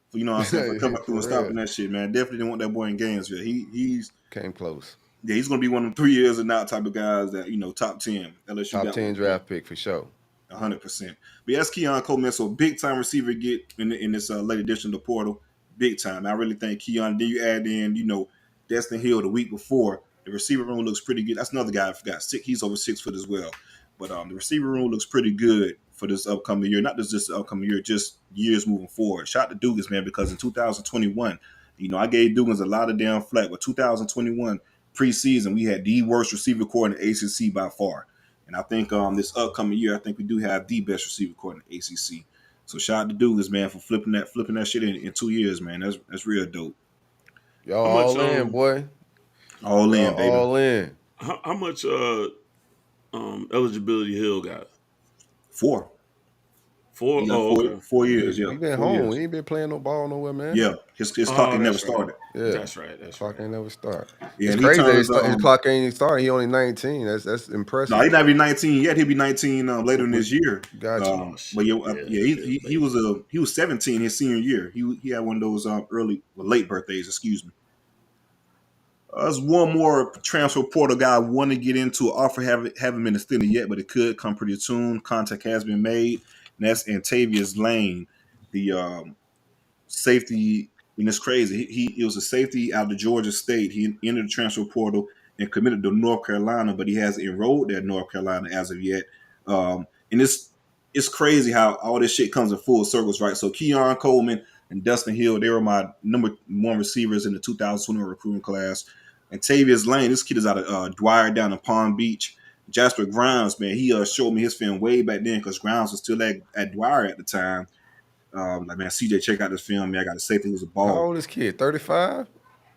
For, you know what I'm saying, for coming through and stopping that shit, man. Definitely didn't want that boy in Gainesville. He's came close. Yeah, he's gonna be one of them 3 years and out type of guys that, top 10. LSU Top got 10 draft pick for sure. 100%. But yes, Keon Coleman, so big time receiver get in this late edition of the portal, big time. I really think Keon. Then you add in, Destin Hill the week before. The receiver room looks pretty good. That's another guy I forgot. He's over 6 foot as well. But the receiver room looks pretty good for this upcoming year. Not just this upcoming year, just years moving forward. Shout out to Dugans, man, because in 2021, I gave Dugans a lot of damn flack. But 2021 preseason, we had the worst receiver core in the ACC by far. And I think this upcoming year, I think we do have the best receiver core in the ACC. So shout out to Dugans, man, for flipping that shit in 2 years, man. That's real dope. Y'all all in, boy. All in, baby. All in. How much eligibility Hill got? 4. 4? Okay. 4 years, yeah. He been 4 home. years. He ain't been playing no ball nowhere, man. Yeah, his clock ain't never started. Yeah, that's right. Clock ain't never started. Yeah, it's crazy. His clock ain't even started. He only 19. That's impressive. No, he's not even 19 yet. He'll be 19 later in this year. Gotcha. But he was 17 his senior year. He had one of those late birthdays. Excuse me. There's one more transfer portal guy I want to get into. Offer haven't been extended yet, but it could come pretty soon. Contact has been made, and that's Antavius Lane, the safety. And it's crazy. He was a safety out of Georgia State. He entered the transfer portal and committed to North Carolina, but he hasn't enrolled at North Carolina as of yet. And it's crazy how all this shit comes in full circles, right? So Keon Coleman and Dustin Hill, they were my number 1 receivers in the 2021 recruiting class. And Tavius Lane, this kid is out of Dwyer down in Palm Beach. Jasper Grimes, man, he showed me his film way back then because Grimes was still at Dwyer at the time. Man, CJ, check out this film. Man, I got to say he was a ball. How old is this kid? 35?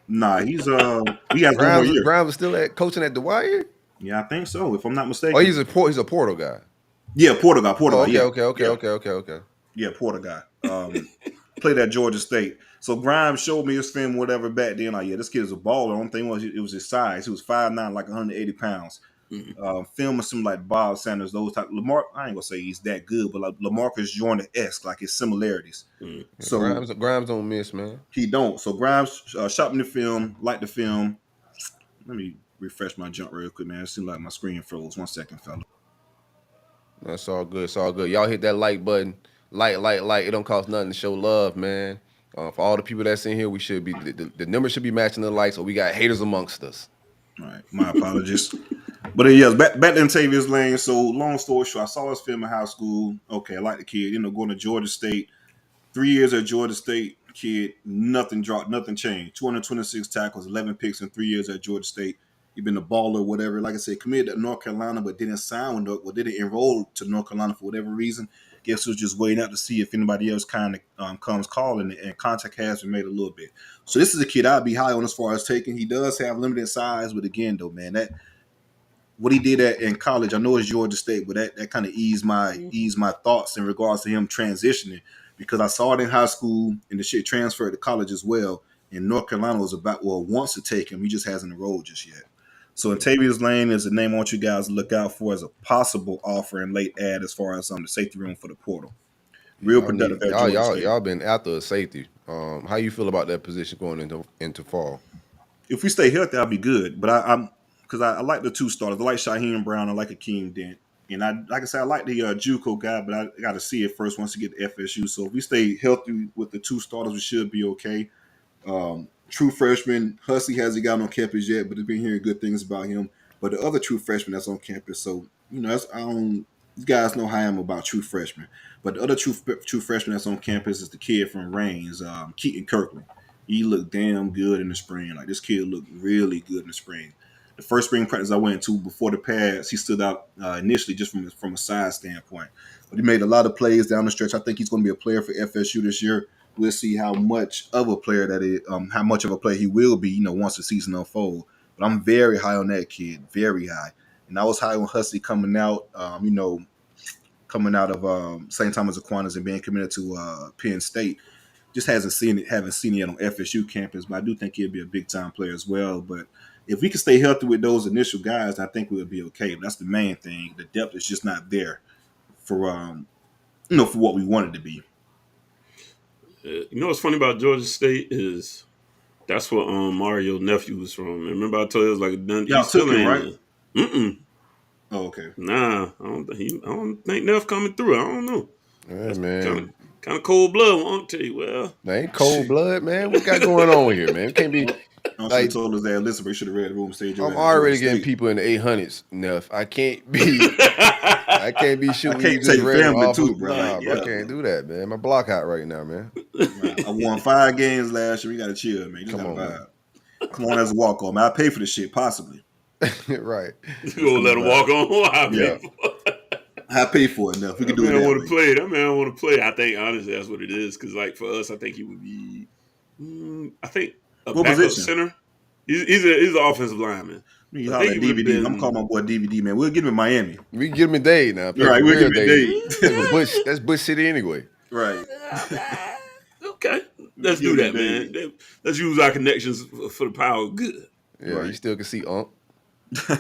Nah, he has one more year. Grimes is still coaching at Dwyer? Yeah, I think so, if I'm not mistaken. Oh, he's a portal guy. Yeah, portal guy. Okay. Yeah, portal guy. Played at Georgia State. So Grimes showed me his film, whatever, back then. Like, yeah, this kid is a baller. The only thing was it was his size. He was 5'9", like 180 pounds. Filming some like Bob Sanders, those type. Lamar, I ain't gonna say he's that good, but like Lamarcus Joyner-esque, like his similarities. So Grimes don't miss, man. He don't. So Grimes shot me the film, liked the film. Let me refresh my jump real quick, man. It seemed like my screen froze. 1 second, fella. That's all good. It's all good. Y'all hit that like button. Like. It don't cost nothing to show love, man. For all the people that's in here, we should be the numbers should be matching the likes, or we got haters amongst us. All right, my apologies. But yes, back to Antavius Lane. So long story short, I saw his film in high school. Okay, I like the kid. Going to Georgia State. 3 years at Georgia State, kid, nothing dropped, nothing changed. 226 tackles, 11 picks in 3 years at Georgia State. He's been a baller, whatever. Like I said, committed to North Carolina, but didn't sign with didn't enroll to North Carolina for whatever reason. Guess who's just waiting out to see if anybody else kind of comes calling, and contact has been made a little bit. So this is a kid I'd be high on as far as taking. He does have limited size, but again, though, man, that what he did in college, I know it's Georgia State, but that kind of eased my thoughts in regards to him transitioning, because I saw it in high school and the shit transferred to college as well. And North Carolina wants to take him. He just hasn't enrolled just yet. So Antavius Lane is a name I want you guys to look out for as a possible offer and late ad as far as the safety room for the portal. Real productive. Y'all been after a safety. How you feel about that position going into fall? If we stay healthy, I'll be good. But I like the 2 starters. I like Shaheem Brown. I like Akeem Dent. And like I said, I like the JUCO guy, but I got to see it first once you get to FSU. So if we stay healthy with the 2 starters, we should be okay. True freshman, Hussey hasn't gotten on campus yet, but I've been hearing good things about him. But the other true freshman that's on campus, so you guys know how I am about true freshmen. But the other true freshman that's on campus is the kid from Reigns, Keaton Kirkland. He looked damn good in the spring. Like, this kid looked really good in the spring. The first spring practice I went to before the pads, he stood out initially just from a size standpoint. But he made a lot of plays down the stretch. I think he's going to be a player for FSU this year. We'll see how much of a player that is, how much of a player he will be, once the season unfolds. But I'm very high on that kid, very high. And I was high on Hussey coming out, coming out of St. Thomas Aquinas and being committed to Penn State. Just haven't seen it yet on FSU campus, but I do think he'll be a big time player as well. But if we can stay healthy with those initial guys, I think we'll be okay. That's the main thing. The depth is just not there for for what we wanted to be. You know what's funny about Georgia State is that's where Mario nephew was from. Remember I told you it was like Y'all took him, right? Oh, okay. Nah, I don't think Neff coming through. I don't know. Yeah, man. Kind of cold blood. I won't tell you. Well, that ain't cold blood, man. What got going on here, man? It can't be. I should have told us that. Listen, we should have read the room stage. I'm already getting people in the 800s, Neff. I can't be. I can't be shooting. I can't take family too, bro. Nah, bro, I can't do that, man. My block out right now, man. I won 5 games last year. We gotta chill, man. Just Come on, as a walk on, man. I pay for this shit, possibly. Right. You gonna let him walk on? I pay for it enough. We can do it. That want to play. That man want to play. I think honestly that's what it is. Because like for us, I think he would be. I think a what backup position? Center. He's an offensive lineman. You holler at DVD. I'm calling my boy DVD, man. We'll get him in Miami. We can get him in Dade now. Right, we'll get him in Dade. That's Bush City anyway. Right. Okay. Let's do that, man. Let's use our connections for the power of good. Yeah, right. You still can see Unc. All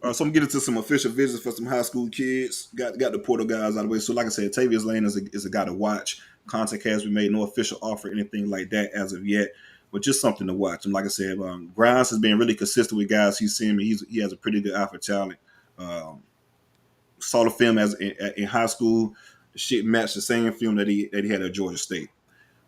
right, so I'm getting to some official visits for some high school kids. Got the portal guys out of the way. So like I said, Tavius Lane is a guy to watch. Contact has been made. No official offer, anything like that as of yet. But just something to watch. And like I said, Grimes has been really consistent with guys he's seen. He has a pretty good eye for talent. Saw the film in high school. The shit matched the same film that he had at Georgia State.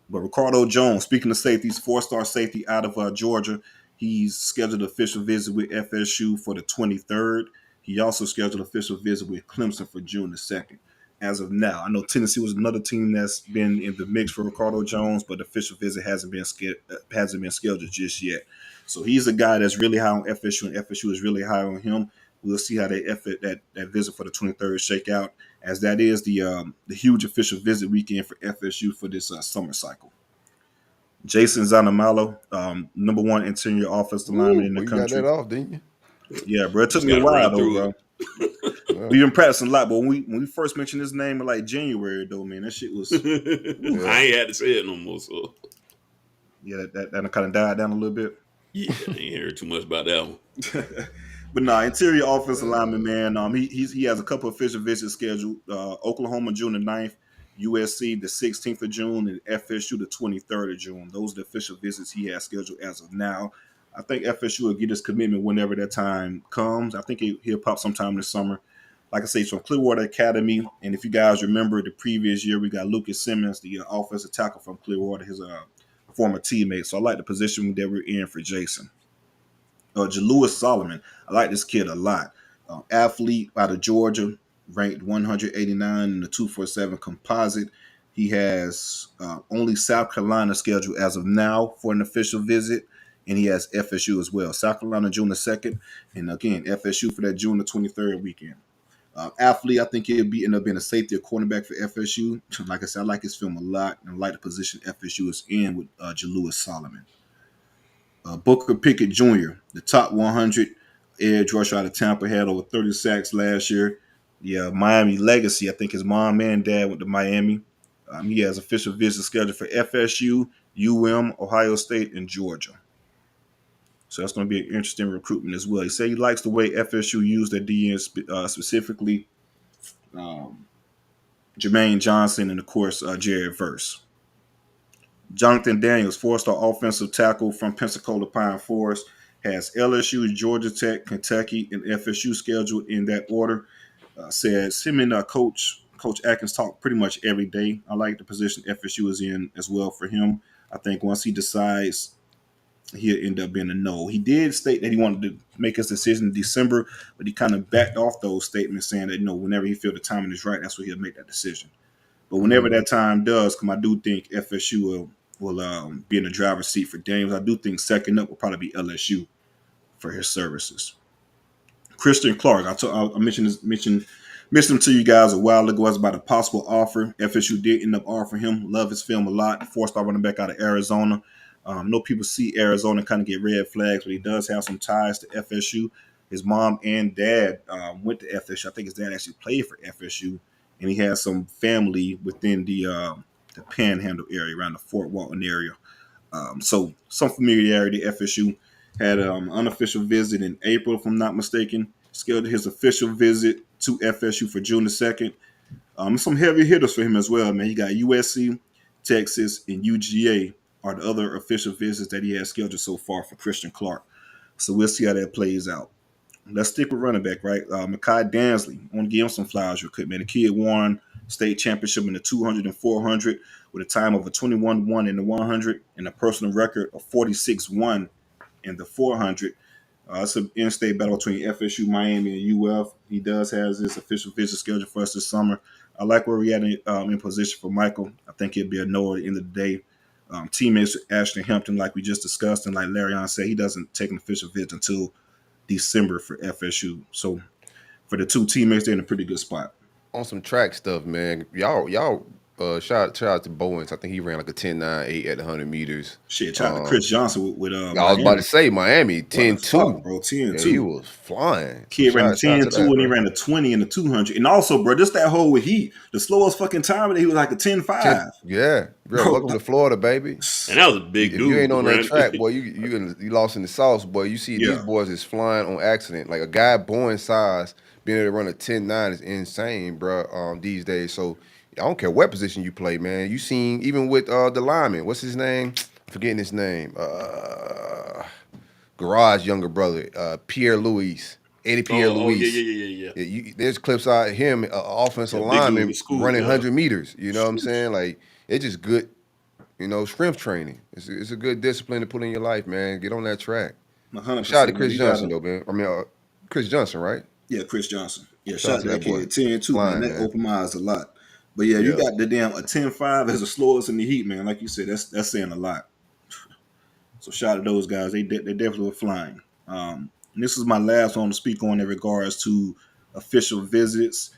But Ricardo Jones, speaking of safeties, 4-star safety out of Georgia, he's scheduled an official visit with FSU for the 23rd. He also scheduled an official visit with Clemson for June the 2nd. As of now, I know Tennessee was another team that's been in the mix for Ricardo Jones, but the official visit hasn't been scheduled just yet. So he's a guy that's really high on FSU, and FSU is really high on him. We'll see how that visit for the 23rd shake out, as that is the huge official visit weekend for FSU for this summer cycle. Jason Zanamalo, number 1 interior offensive lineman in the country. You got that off, didn't you? Yeah, bro. It took me a while, though, bro. We've been practicing a lot, but when we first mentioned his name in like January, though, man, that shit was. I ain't had to say it no more, so. Yeah, that kind of died down a little bit. Yeah, I ain't heard too much about that one. But no, interior offensive lineman, man. He has a couple of official visits scheduled. Oklahoma June the 9th, USC the 16th of June, and FSU the 23rd of June. Those are the official visits he has scheduled as of now. I think FSU will get his commitment whenever that time comes. I think he'll pop sometime this summer. Like I say, it's from Clearwater Academy. And if you guys remember the previous year, we got Lucas Simmons, the offensive tackle from Clearwater, his former teammate. So I like the position that we're in for Jason. Jalewis Solomon, I like this kid a lot. Athlete out of Georgia, ranked 189 in the 247 composite. He has only South Carolina scheduled as of now for an official visit, and he has FSU as well. South Carolina June the 2nd, and again, FSU for that June the 23rd weekend. Athlete, I think he'll end up being a safety or cornerback for FSU. Like I said, I like his film a lot, and I like the position FSU is in with Jalewis Solomon. Booker Pickett Jr., the top 100 edge rusher out of Tampa, had over 30 sacks last year. The Miami legacy, I think his mom and dad went to Miami. He has official visits scheduled for FSU, Ohio State, and Georgia. So that's going to be an interesting recruitment as well. He said he likes the way FSU used their DN, specifically Jermaine Johnson and, of course, Jared Verse. Jonathan Daniels, 4-star offensive tackle from Pensacola Pine Forest, has LSU, Georgia Tech, Kentucky, and FSU scheduled in that order. Says him and Coach Atkins talk pretty much every day. I like the position FSU is in as well for him. I think once he decides, he'll end up being a no. He did state that he wanted to make his decision in December, but he kind of backed off those statements, saying that, whenever he feels the timing is right, that's when he'll make that decision. But whenever that time does come, I do think FSU will be in the driver's seat for Daniels. I do think second up will probably be LSU for his services. Christian Clark, I mentioned him to you guys a while ago as about a possible offer. FSU did end up offering him. Love his film a lot. 4-star running back out of Arizona. I know people see Arizona kind of get red flags, but he does have some ties to FSU. His mom and dad went to FSU. I think his dad actually played for FSU, and he has some family within the Panhandle area, around the Fort Walton area. So some familiarity to FSU. had an unofficial visit in April, if I'm not mistaken. Scheduled his official visit to FSU for June the 2nd. Some heavy hitters for him as well, man. He got USC, Texas, and UGA are the other official visits that he has scheduled so far for Christian Clark. So we'll see how that plays out. Let's stick with running back, right? Mekhi Dansley. I want to give him some flowers real quick, man. The kid won state championship in the 200 and 400 with a time of a 21-1 in the 100 and a personal record of 46-1 in the 400. It's an in-state battle between FSU, Miami, and UF. He does have his official visit scheduled for us this summer. I like where we at in position for Michael. I think he'll be a no at the end of the day. Teammates with Ashton Hampton, like we just discussed, and like Larion said, he doesn't take an official visit until December for FSU. So for the two teammates, they're in a pretty good spot. On some track stuff, man. Y'all shout out to Bowens. I think he ran like a 10.98 at 100 meters. Shit, shout out to Chris Johnson with I was about to say Miami 10.2, bro. 10.2. He was flying. Kid ran a 10.2 and he ran a 20 in the 200. And also, bro, just that whole with heat, the slowest fucking time he was like a 10.5. Yeah, bro, welcome to Florida, baby. And that was a big dude. If you ain't on that track, boy, you lost in the sauce, boy. You see these boys is flying on accident. Like a guy Bowen size being able to run a 10.9 is insane, bro. These days, so. I don't care what position you play, man. You seen even with the lineman. What's his name? Forgetting his name. Garage younger brother, Pierre Louis, Eddie Pierre Louis. Yeah. There's clips out of him, offensive lineman running 100 meters. You know what I'm saying? Like it's just good, strength training. It's a good discipline to put in your life, man. Get on that track. 100%. Shout out to Chris Johnson, though, man. I mean, Chris Johnson, right? Yeah, Chris Johnson. Yeah, shout out to that kid. 10-2, man. That opened my eyes a lot. But yeah, you got the damn a 10.5 as the slowest in the heat, man. Like you said, that's saying a lot. So shout out to those guys. They definitely were flying. And this is my last one to speak on in regards to official visits.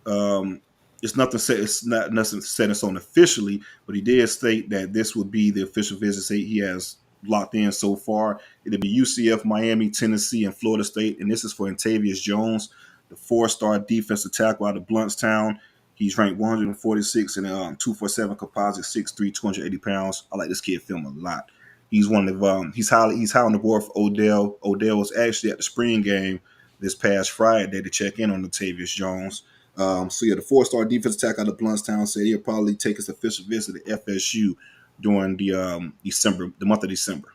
It's nothing set. It's not nothing set in stone officially, but he did state that this would be the official visits he has locked in so far. It'll be UCF, Miami, Tennessee, and Florida State. And this is for Antavius Jones, the 4-star defensive tackle out of Bluntstown. He's ranked 146 in a 247 composite, 6'3", 280 pounds. I like this kid film a lot. He's one of he's high on the board for Odell. Odell was actually at the spring game this past Friday to check in on Antavius Jones. So yeah, the 4-star defensive tackle out of Bluntstown said he'll probably take his official visit to FSU during the month of December.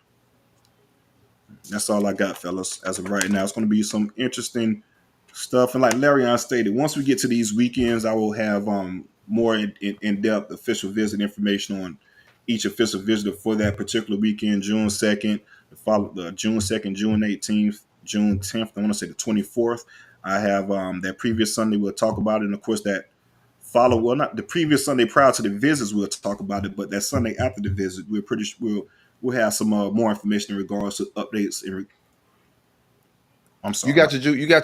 That's all I got, fellas. As of right now, it's going to be some interesting stuff. And like Larion stated, once we get to these weekends, I will have more in-depth official visit information on each official visitor for that particular weekend, June 2nd, June 2nd, June 18th, June 10th, I want to say the 24th. I have that previous Sunday we'll talk about it, and of course that not the previous Sunday prior to the visits we'll talk about it, but that Sunday after the visit we'll have some more information in regards to updates. I'm sorry. You got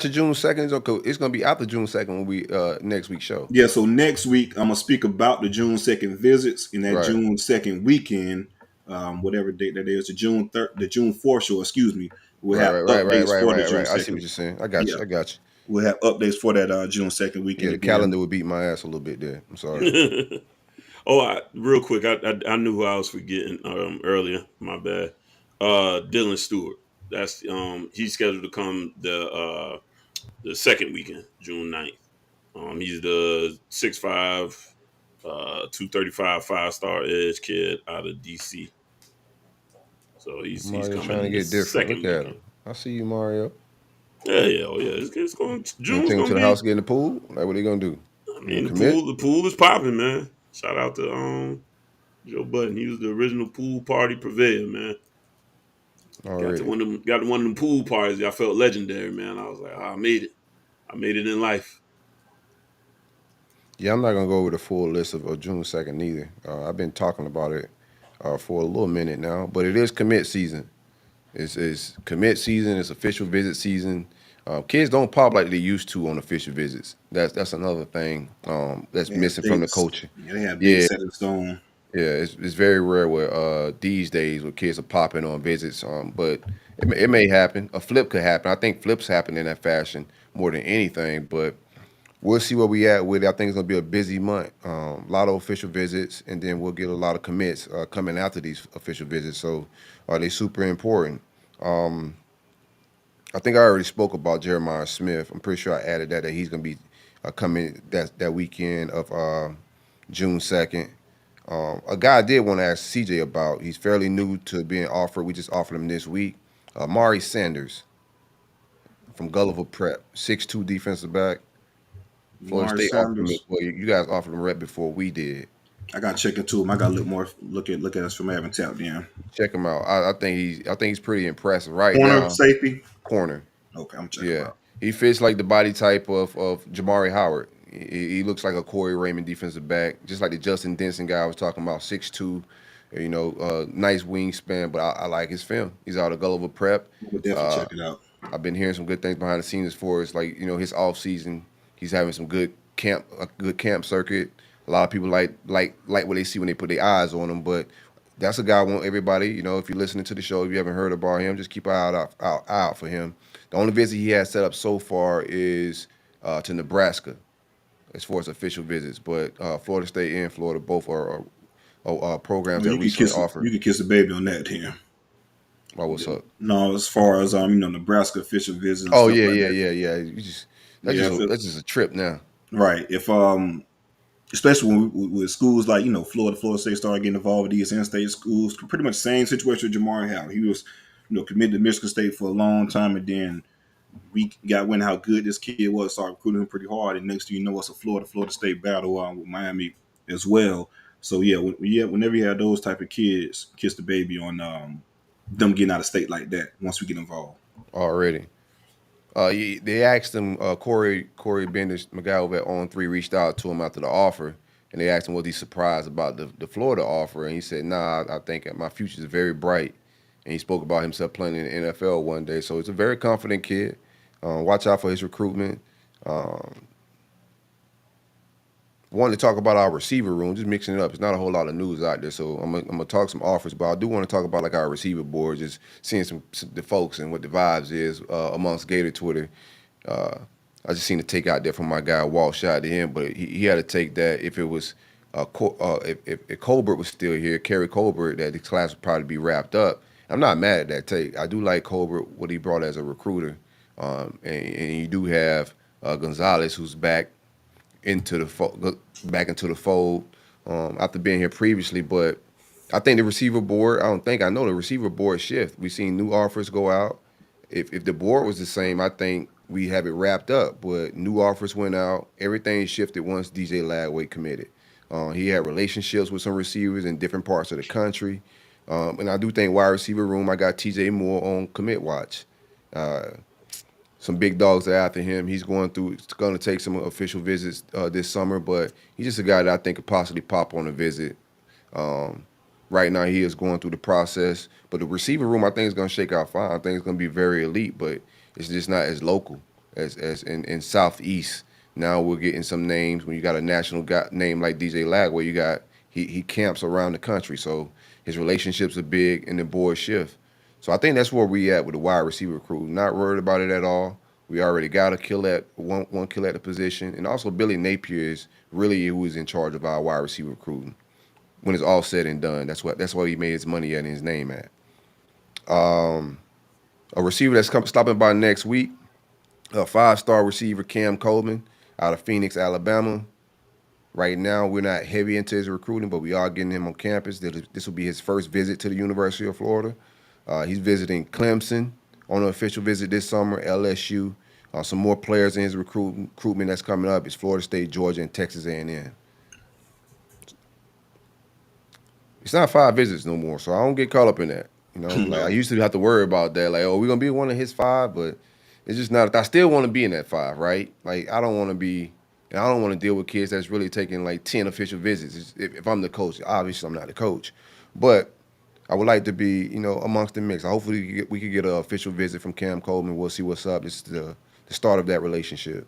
your June 2nd. It's gonna be after June 2nd when we next week's show. Yeah, so next week I'm gonna speak about the June 2nd visits in that June 2nd weekend, whatever date that is, the June 4th show. Excuse me. We'll have updates for the June 2nd. I see what you're saying. I got you. We'll have updates for that June 2nd weekend. Yeah, the calendar would beat my ass a little bit there. I'm sorry. Real quick, I knew who I was forgetting earlier. My bad. Dylan Stewart. That's he's scheduled to come the second weekend, June 9th. He's the 6'5", 235 5-star edge kid out of DC. So he's coming trying to get different. Look at him. I see you, Mario. Yeah. It's going. June's going to the house, get in the pool. Like, what are they gonna do? I mean, the pool is popping, man. Shout out to Joe Budden. He was the original pool party purveyor, man. Got one of them pool parties. I felt legendary, man. I was like, I made it. I made it in life. Yeah, I'm not gonna go over the full list of June 2nd either. I've been talking about it for a little minute now, but it is commit season. It's commit season. It's official visit season. Kids don't pop like they used to on official visits. That's another thing that's missing from the coaching. Yeah, they have big set in stone. Yeah, it's very rare where these days where kids are popping on visits. But it may happen. A flip could happen. I think flips happen in that fashion more than anything. But we'll see where we at with it. I think it's gonna be a busy month. A lot of official visits, and then we'll get a lot of commits coming after these official visits. So are they super important? I think I already spoke about Jeremiah Smith. I'm pretty sure I added that he's going to be coming that weekend of June 2nd. A guy I did want to ask CJ about. He's fairly new to being offered. We just offered him this week. Mari Sanders from Gulliver Prep, 6'2" defensive back. Florida Mari State offered him. Sanders. Well, you guys offered him rep before we did. I got to check into him. I got to look at us from having tapped in. Check him out. I think he's pretty impressive right Corner, now. safety, corner. Okay, I'm checking him out. He fits like the body type of Jamari Howard. He looks like a Corey Raymond defensive back, just like the Justin Denson guy I was talking about, 6'2", nice wingspan, but I like his film. He's out of Gulliver Prep. We'll definitely check it out. I've been hearing some good things behind the scenes as far as his off season. He's having some good camp circuit. A lot of people like what they see when they put their eyes on him, but that's a guy I want everybody, if you're listening to the show, if you haven't heard about him, just keep an eye out for him. The only visit he has set up so far is to Nebraska as far as official visits, but Florida State and Florida both are programs that recently offered. You can kiss the baby on that, Tim. Oh, what's up? No, as far as Nebraska official visits. Oh yeah. That's just a trip now. Right. If especially when with schools like Florida State started getting involved with these in-state schools, pretty much the same situation with Jamari Howard. He was committed to Michigan State for a long time, and then we got wind how good this kid was, started recruiting him pretty hard, and next thing you know, it's a Florida State battle with Miami as well. So whenever you have those type of kids, kiss the baby on them getting out of state like that once we get involved. Already. They asked him, Corey Benders, my guy over at On3, reached out to him after the offer, and they asked him was he surprised about the Florida offer, and he said, nah, I think my future is very bright, and he spoke about himself playing in the NFL one day, so he's a very confident kid. Watch out for his recruitment. Wanted to talk about our receiver room, just mixing it up. It's not a whole lot of news out there, so I'm gonna talk some offers, but I do want to talk about our receiver board, just seeing the folks and what the vibes is amongst Gator Twitter. I just seen the take out there from my guy Walt. Shout out to him, but he had to take that if it was if Colbert was still here, Kerry Colbert, that the class would probably be wrapped up. I'm not mad at that take. I do like Colbert, what he brought as a recruiter, and you do have Gonzalez, who's back into the fold after being here previously. But I think the receiver board, I know the receiver board shift. We've seen new offers go out. If the board was the same, I think we have it wrapped up. But new offers went out. Everything shifted once DJ Lagway committed. He had relationships with some receivers in different parts of the country. And I do think wide receiver room, I got TJ Moore on commit watch. Some big dogs are after him. He's going to take some official visits this summer, but he's just a guy that I think could possibly pop on a visit. Right now, he is going through the process, but the receiver room, I think, is going to shake out fine. I think it's going to be very elite, but it's just not as local as in Southeast. Now we're getting some names. When you got a national name like DJ Lagway, he camps around the country, so his relationships are big, and the board shift. So I think that's where we at with the wide receiver crew. Not worried about it at all. We already got a kill at one kill at the position, and also Billy Napier is really who is in charge of our wide receiver recruiting. When it's all said and done, that's why he made his money at and his name at. A receiver that's stopping by next week, a 5-star receiver, Cam Coleman, out of Phoenix, Alabama. Right now, we're not heavy into his recruiting, but we are getting him on campus. This will be his first visit to the University of Florida. He's visiting Clemson on an official visit this summer, LSU. Some more players in his recruitment that's coming up is Florida State, Georgia, and Texas A&M. It's not 5 visits no more, so I don't get caught up in that. Like I used to have to worry about that. Like, we're going to be one of his 5, but it's just not. I still want to be in that 5, right? Like, I don't want to be, and I don't want to deal with kids that's really taking like 10 official visits. If I'm the coach, obviously I'm not the coach, but I would like to be, amongst the mix. Hopefully we could get an official visit from Cam Coleman. We'll see what's up. This is the start of that relationship.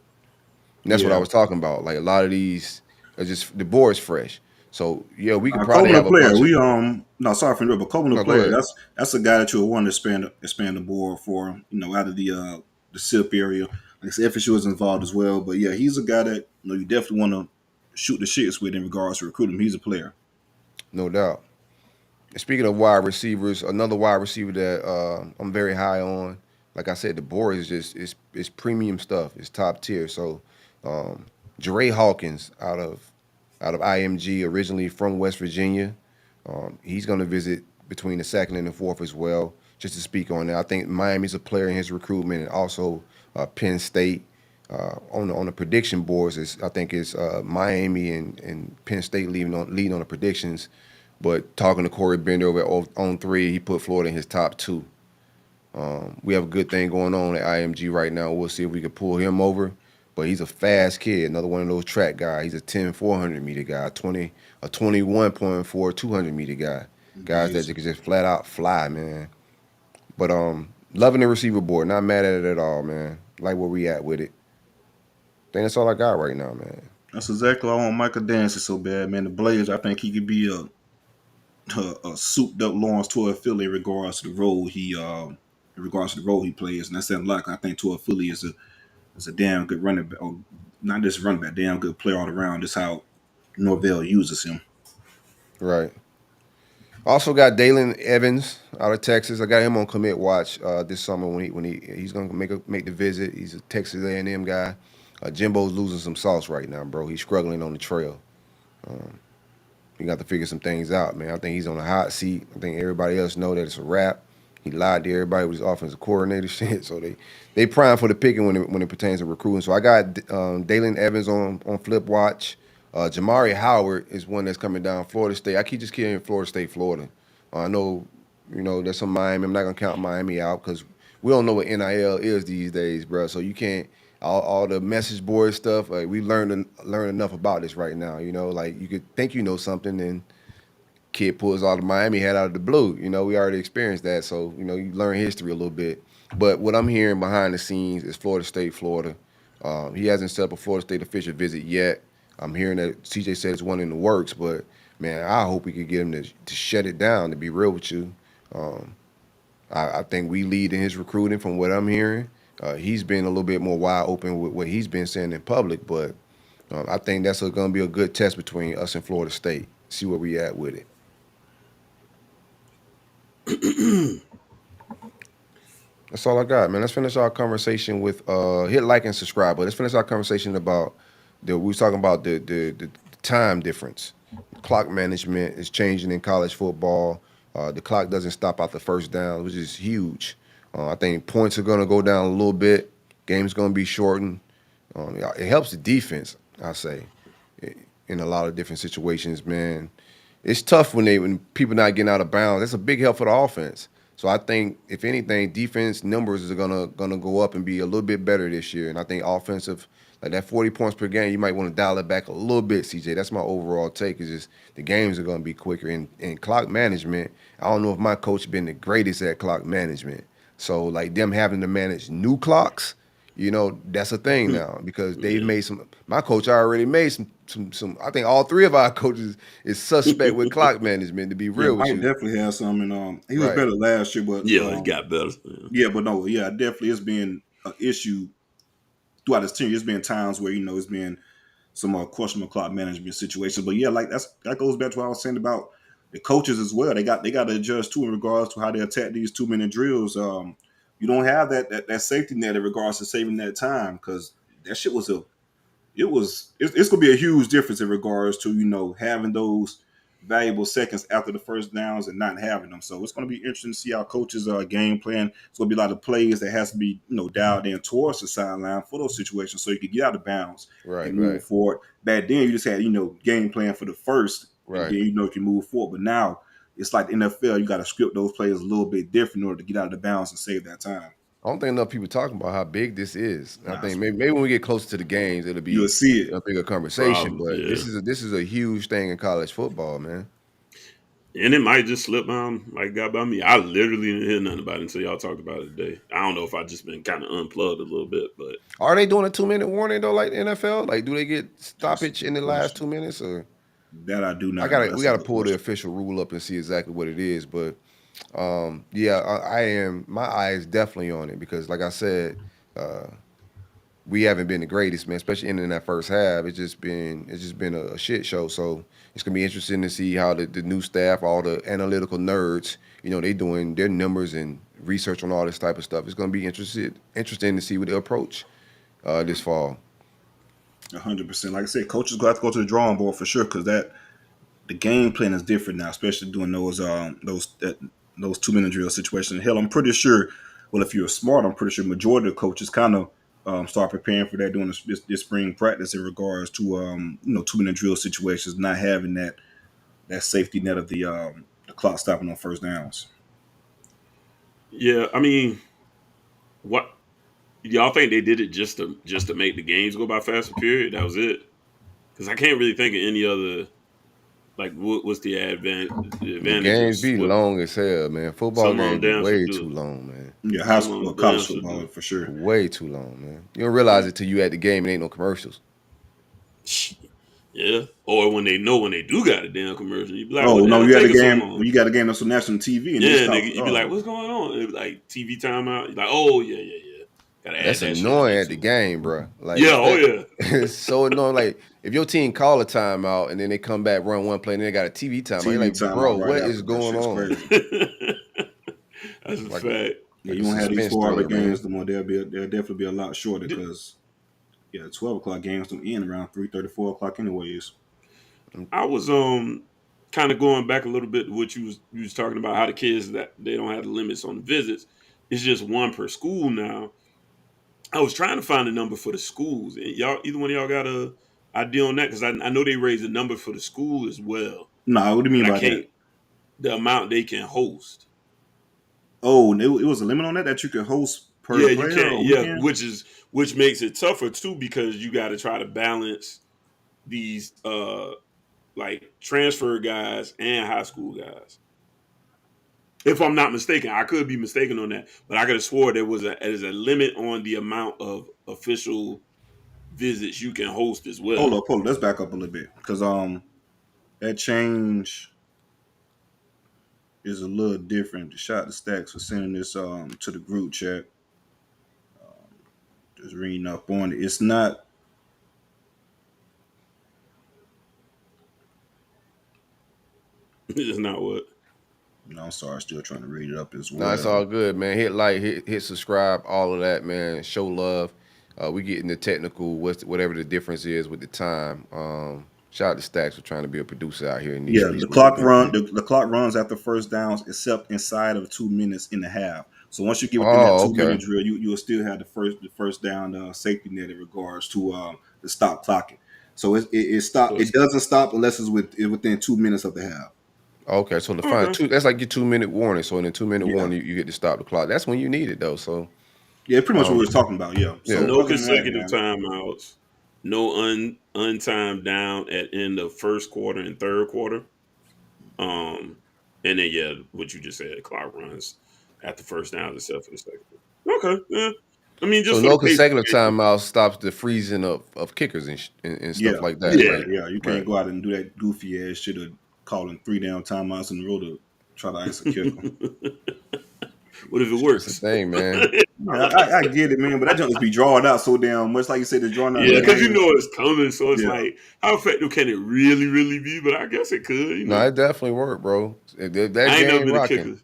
And that's what I was talking about. Like, a lot of these are just, the board's fresh. So, yeah, we could probably have a player. bunch No, sorry for interrupting, but Coleman player, that's a guy that you would want to expand the board for, out of the SIP area. Like I said, FSU is involved as well. But, yeah, he's a guy that, you definitely want to shoot the shits with in regards to recruiting. He's a player. No doubt. Speaking of wide receivers, another wide receiver that I'm very high on. Like I said, the board is just it's premium stuff. It's top tier. So, Jere Hawkins out of IMG, originally from West Virginia. He's going to visit between the second and the fourth as well, just to speak on that. I think Miami's a player in his recruitment, and also Penn State. On the prediction boards, I think it's Miami and Penn State leading on the predictions. But talking to Corey Bender over on 3, he put Florida in his top 2. We have a good thing going on at IMG right now. We'll see if we can pull him over. But he's a fast kid, another one of those track guys. He's a 10 400 meter guy, a 21.4 200 meter guy. Guys that can just flat out fly, man. But loving the receiver board, not mad at it at all, man. Like where we at with it. I think that's all I got right now, man. That's exactly why I want Michael Dancy so bad, man. The Blazers, I think he could be a souped up Lawrence Tour Philly in regards to the role he plays, and that's unlikely. I think Tour Philly is a damn good running back, or not just running back, damn good player all around. That's how Norvell uses him. Right. Also got Dalen Evans out of Texas. I got him on commit watch this summer when he's gonna make the visit. He's a Texas A&M guy. Jimbo's losing some sauce right now, bro. He's struggling on the trail. You got to figure some things out, man. I think he's on a hot seat. I think everybody else know that it's a wrap. He lied to everybody with his offensive coordinator shit. So they prime for the picking when it pertains to recruiting. So I got Dalen Evans on flip watch. Jamari Howard is one that's coming down Florida State. I keep just hearing Florida State, Florida. I know, there's some Miami. I'm not gonna count Miami out because we don't know what NIL is these days, bro. So you can't. All the message board stuff, like we learned enough about this right now. Like you could think you know something, and kid pulls all the Miami hat out of the blue. We already experienced that, so you learn history a little bit. But what I'm hearing behind the scenes is Florida State, Florida. He hasn't set up a Florida State official visit yet. I'm hearing that CJ said it's one in the works, but man, I hope we could get him to shut it down. To be real with you, I think we lead in his recruiting from what I'm hearing. He's been a little bit more wide open with what he's been saying in public, but I think that's going to be a good test between us and Florida State. See where we at with it. That's all I got, man. Let's finish our conversation with hit like and subscribe. But let's finish our conversation about we was talking about the time difference. Clock management is changing in college football. The clock doesn't stop out the first down, which is huge. I think points are going to go down a little bit. Game's going to be shortened. It helps the defense, I say, in a lot of different situations, man. It's tough when people not getting out of bounds. That's a big help for the offense. So I think, if anything, defense numbers are gonna go up and be a little bit better this year. And I think offensive, like that 40 points per game, you might want to dial it back a little bit, CJ. That's my overall take. Is just the games are going to be quicker. And clock management, I don't know if my coach been the greatest at clock management. So, like, them having to manage new clocks, that's a thing now because they've made some. My coach already made some. I think all 3 of our coaches is suspect with clock management. To be real with you, Mike definitely has some, and he was better last year. But he got better. Definitely, it's been an issue throughout his tenure. It's been times where it's been some questionable clock management situations. But that goes back to what I was saying about the coaches as well. They got to adjust too in regards to how they attack these 2-minute drills. You don't have that safety net in regards to saving that time because that shit was it's gonna be a huge difference in regards to having those valuable seconds after the first downs and not having them. So it's gonna be interesting to see how coaches game plan. It's gonna be a lot of plays that has to be dialed in towards the sideline for those situations so you can get out of bounds and move forward. Back then you just had game plan for the first, and then you can move forward. But now it's like the NFL, you got to script those players a little bit different in order to get out of the bounds and save that time. I don't think enough people talking about how big this is. I think maybe when we get closer to the games, you'll see it. A bigger conversation. Probably, this is a huge thing in college football, man. And it might just slip got by me. I literally didn't hear nothing about it until y'all talked about it today. I don't know if I just been kind of unplugged a little bit, but are they doing a 2-minute warning though, like the NFL? Like, do they get stoppage in the last 2 minutes or? That I do not. We gotta pull the official rule up and see exactly what it is. But I am. My eye is definitely on it because, like I said, we haven't been the greatest, man. Especially in that first half, it's just been a shit show. So it's gonna be interesting to see how the new staff, all the analytical nerds, they doing their numbers and research on all this type of stuff. It's gonna be interesting to see what they approach this fall. 100%. Like I said, coaches go have to go to the drawing board for sure because the game plan is different now, especially doing those 2-minute drill situations. Hell, I'm pretty sure. Well, if you're smart, I'm pretty sure majority of coaches kind of start preparing for that during this spring practice in regards to 2-minute drill situations, not having that safety net of the clock stopping on first downs. Yeah, I mean, what y'all think they did it just to make the games go by faster? Period. That was it. Because I can't really think of any other. Like, what's the advantage? The games be long as hell, man. Football games be way too long, man. Yeah, high school, college football for sure. Way too long, man. You don't realize it till you at the game and ain't no commercials. Yeah, or when they do got a damn commercial, you be like, "Oh no, you got a game. You got a game that's on national TV." And you be like, "What's going on?" It be like TV timeout. You're like, "Oh yeah." That's annoying at the game, bro. Like, yeah. It's so annoying. Like, if your team call a timeout and then they come back, run one play, and they got a TV timeout, you're like, bro, what is going on? That's a fact. Yeah, you won't have these 4-hour games no more. They'll definitely be a lot shorter because 12 o'clock games don't end around 3:30, 4 o'clock anyways. I was kind of going back a little bit to what you was talking about, how the kids that they don't have the limits on the visits. It's just one per school now. I was trying to find a number for the schools. Either one of y'all got a idea on that? Because I know they raised a number for the school as well. No, what do you mean by that? The amount they can host. Oh, it was a limit on that you can host per player. You can. Yeah, which makes it tougher too because you got to try to balance these like transfer guys and high school guys. If I'm not mistaken, I could be mistaken on that, but I could have swore there's a limit on the amount of official visits you can host as well. Hold up. Let's back up a little bit because that change is a little different. Shout out to Stacks for sending this to the group chat. Just reading up on it. It's not. It's not what. No, I'm sorry. Still trying to read it up as well. No, it's all good, man. Hit like, hit subscribe, all of that, man. Show love. We getting the technical, whatever the difference is with the time. Shout out to Stacks for trying to be a producer out here in these. Yeah, the clock runs after first downs, except inside of 2 minutes and a half. So once you get within that 2-minute drill, you will still have the first down safety net in regards to the stop clocking. So it stop. It doesn't stop unless it's within 2 minutes of the half. Okay, so the final that's like your 2-minute warning. So in the 2-minute warning, you get to stop the clock. That's when you need it though. So pretty much what we were talking about. Yeah. So no consecutive timeouts, no untimed down at end of first quarter and third quarter. And then what you just said, clock runs at the first down except for the second. Okay, yeah. I mean, just so no consecutive timeouts stops the freezing of kickers and stuff like that. Yeah. You can't go out and do that goofy ass shit of calling 3 down timeouts in a row to try to ice a kicker. What if it works? That's the thing, man. I get it, man, but that junk just be drawn out so damn much. Like you said, it's drawn out. Yeah, because you know it's coming, so it's like, how effective can it really, really be? But I guess it could. No, it definitely worked, bro. That game rocking.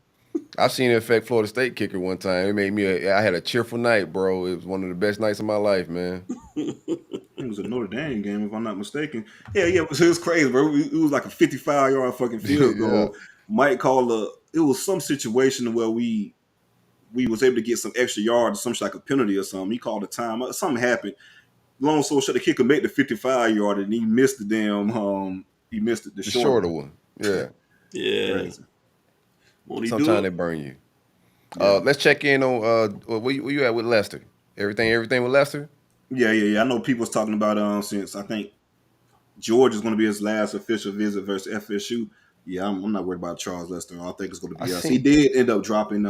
I've seen it affect Florida State kicker one time. It made me. I had a cheerful night, bro. It was one of the best nights of my life, man. It was a Notre Dame game, if I'm not mistaken. Yeah, it was crazy, bro. It was like a 55-yard fucking field goal. Mike called it was some situation where we was able to get some extra yards, some like a penalty or something. He called a timeout. Something happened. Long story short, the kicker made the 55-yard and he missed the damn. He missed the shorter one. Yeah. Yeah. Sometimes they burn you. Let's check in on where you at with Lester. Everything with Lester? Yeah. I know people's talking about since I think George is going to be his last official visit versus FSU. Yeah, I'm not worried about Charles Lester. I think it's going to be us. He did end up dropping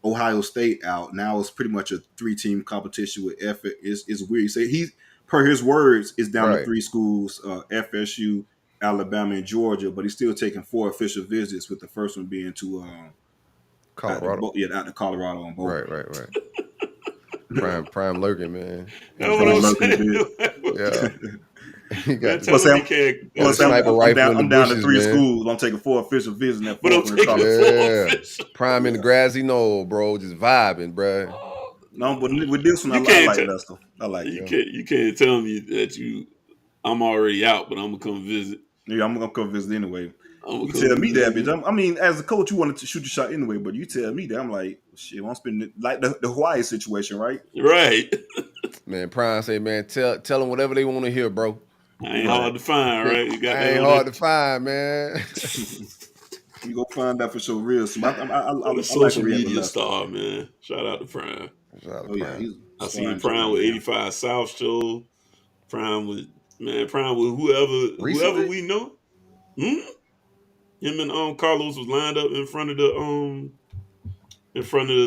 Ohio State out. Now it's pretty much a 3-team competition with It's weird. He per his words, is down to 3 schools: FSU, Alabama, and Georgia. But he's still taking 4 official visits, with the first one being to Colorado. Out to Colorado on both. Right. Prime lurking, man. That's what I'm saying. Yeah. He got Tell him he can't. got a sniper rifle in the I'm down to bushes, 3 man. schools. I'm taking 4 official visits in that But I'm fourth taking college. 4 official. Prime in the grassy knoll, bro. Just vibing, bro. No, but with this one, I like Lester. I like you. You can't tell me that I'm already out, but I'm gonna come visit. Yeah, I'm gonna come visit anyway. You tell me that, bitch. I mean, as a coach, you wanted to shoot your shot anyway, but you tell me that, I'm like, shit, I'm spending like the Hawaii situation, right? Right. Man, Prime say, man, tell them whatever they want to hear, bro. I ain't hard to find, right? You got I ain't hard to find, man. You go find that for sure, real soon. I like social media star, man. Shout out to Prime. Yeah, I seen Prime with 85 South show. Prime with whoever we know. Him and Carlos was lined up in front of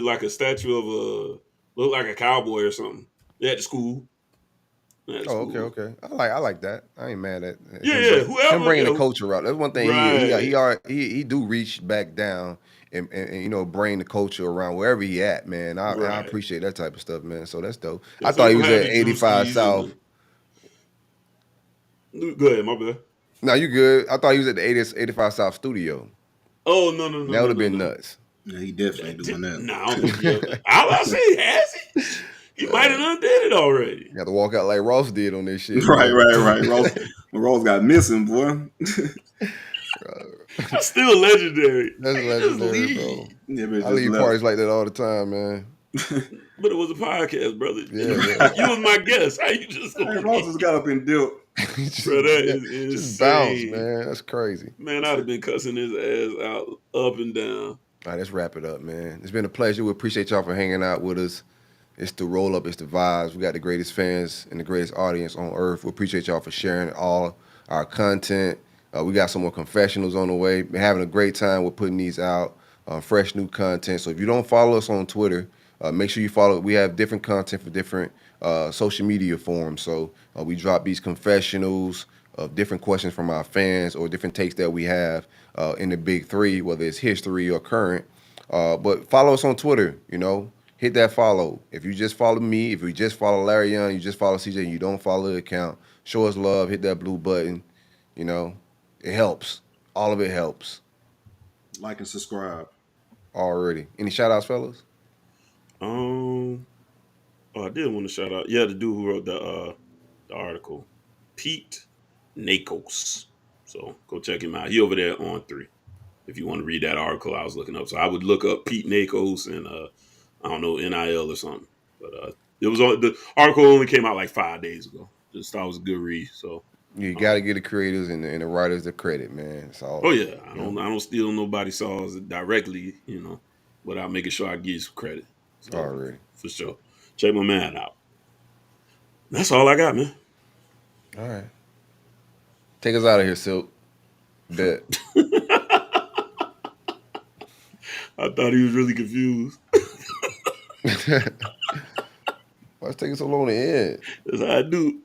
like a statue of looked like a cowboy or something. At the school. Okay. I like that. I ain't mad at him. Whoever him bringing the culture out. That's one thing. Right. He do reach back down and bring the culture around wherever he at, man. I appreciate that type of stuff, man. So that's dope. I thought he was at 85 South. Go ahead, my bad. No, you good. I thought he was at the 85 South studio. Oh, no. That would have been nuts. Yeah, he definitely doing that. No, I say, has he? He might have undid it already. You got to walk out like Ross did on this shit. Right. Ross got missing, boy. That's still legendary. That's legendary, bro. Yeah, I leave parties like that all the time, man. But it was a podcast, brother. Yeah. You was my guest. How you just Ross just got up and dipped. Bro, that is just bounce, man. That's crazy. Man, I'd have been cussing his ass out up and down. All right, let's wrap it up, man. It's been a pleasure. We appreciate y'all for hanging out with us. It's the Rollup, it's the vibes. We got the greatest fans and the greatest audience on earth. We appreciate y'all for sharing all our content. We got some more confessionals on the way. Been having a great time with putting these out, fresh new content. So if you don't follow us on Twitter, make sure you follow. We have different content for different social media forms. So we drop these confessionals of different questions from our fans or different takes that we have in the big three, whether it's history or current. But follow us on Twitter, Hit that follow. If you just follow me, if you just follow Larion, you just follow CJ, and you don't follow the account, show us love, hit that blue button. It helps. All of it helps. Like and subscribe. Already. Any shout outs, fellas? I did want to shout out. Yeah, the dude who wrote the article, Pete Nakos. So go check him out. He over there on 3. If you want to read that article I was looking up. So I would look up Pete Nakos and I don't know, NIL or something. But the article only came out like 5 days ago. Just thought it was a good read. So you got to give the creators and the writers the credit, man. So I don't steal nobody's songs directly, without making sure I give you some credit. So, already. For sure. Check my man out. That's all I got, man. All right. Take us out of here, Silk. Bet. I thought he was really confused. Why it's taking so long to end? That's how I do.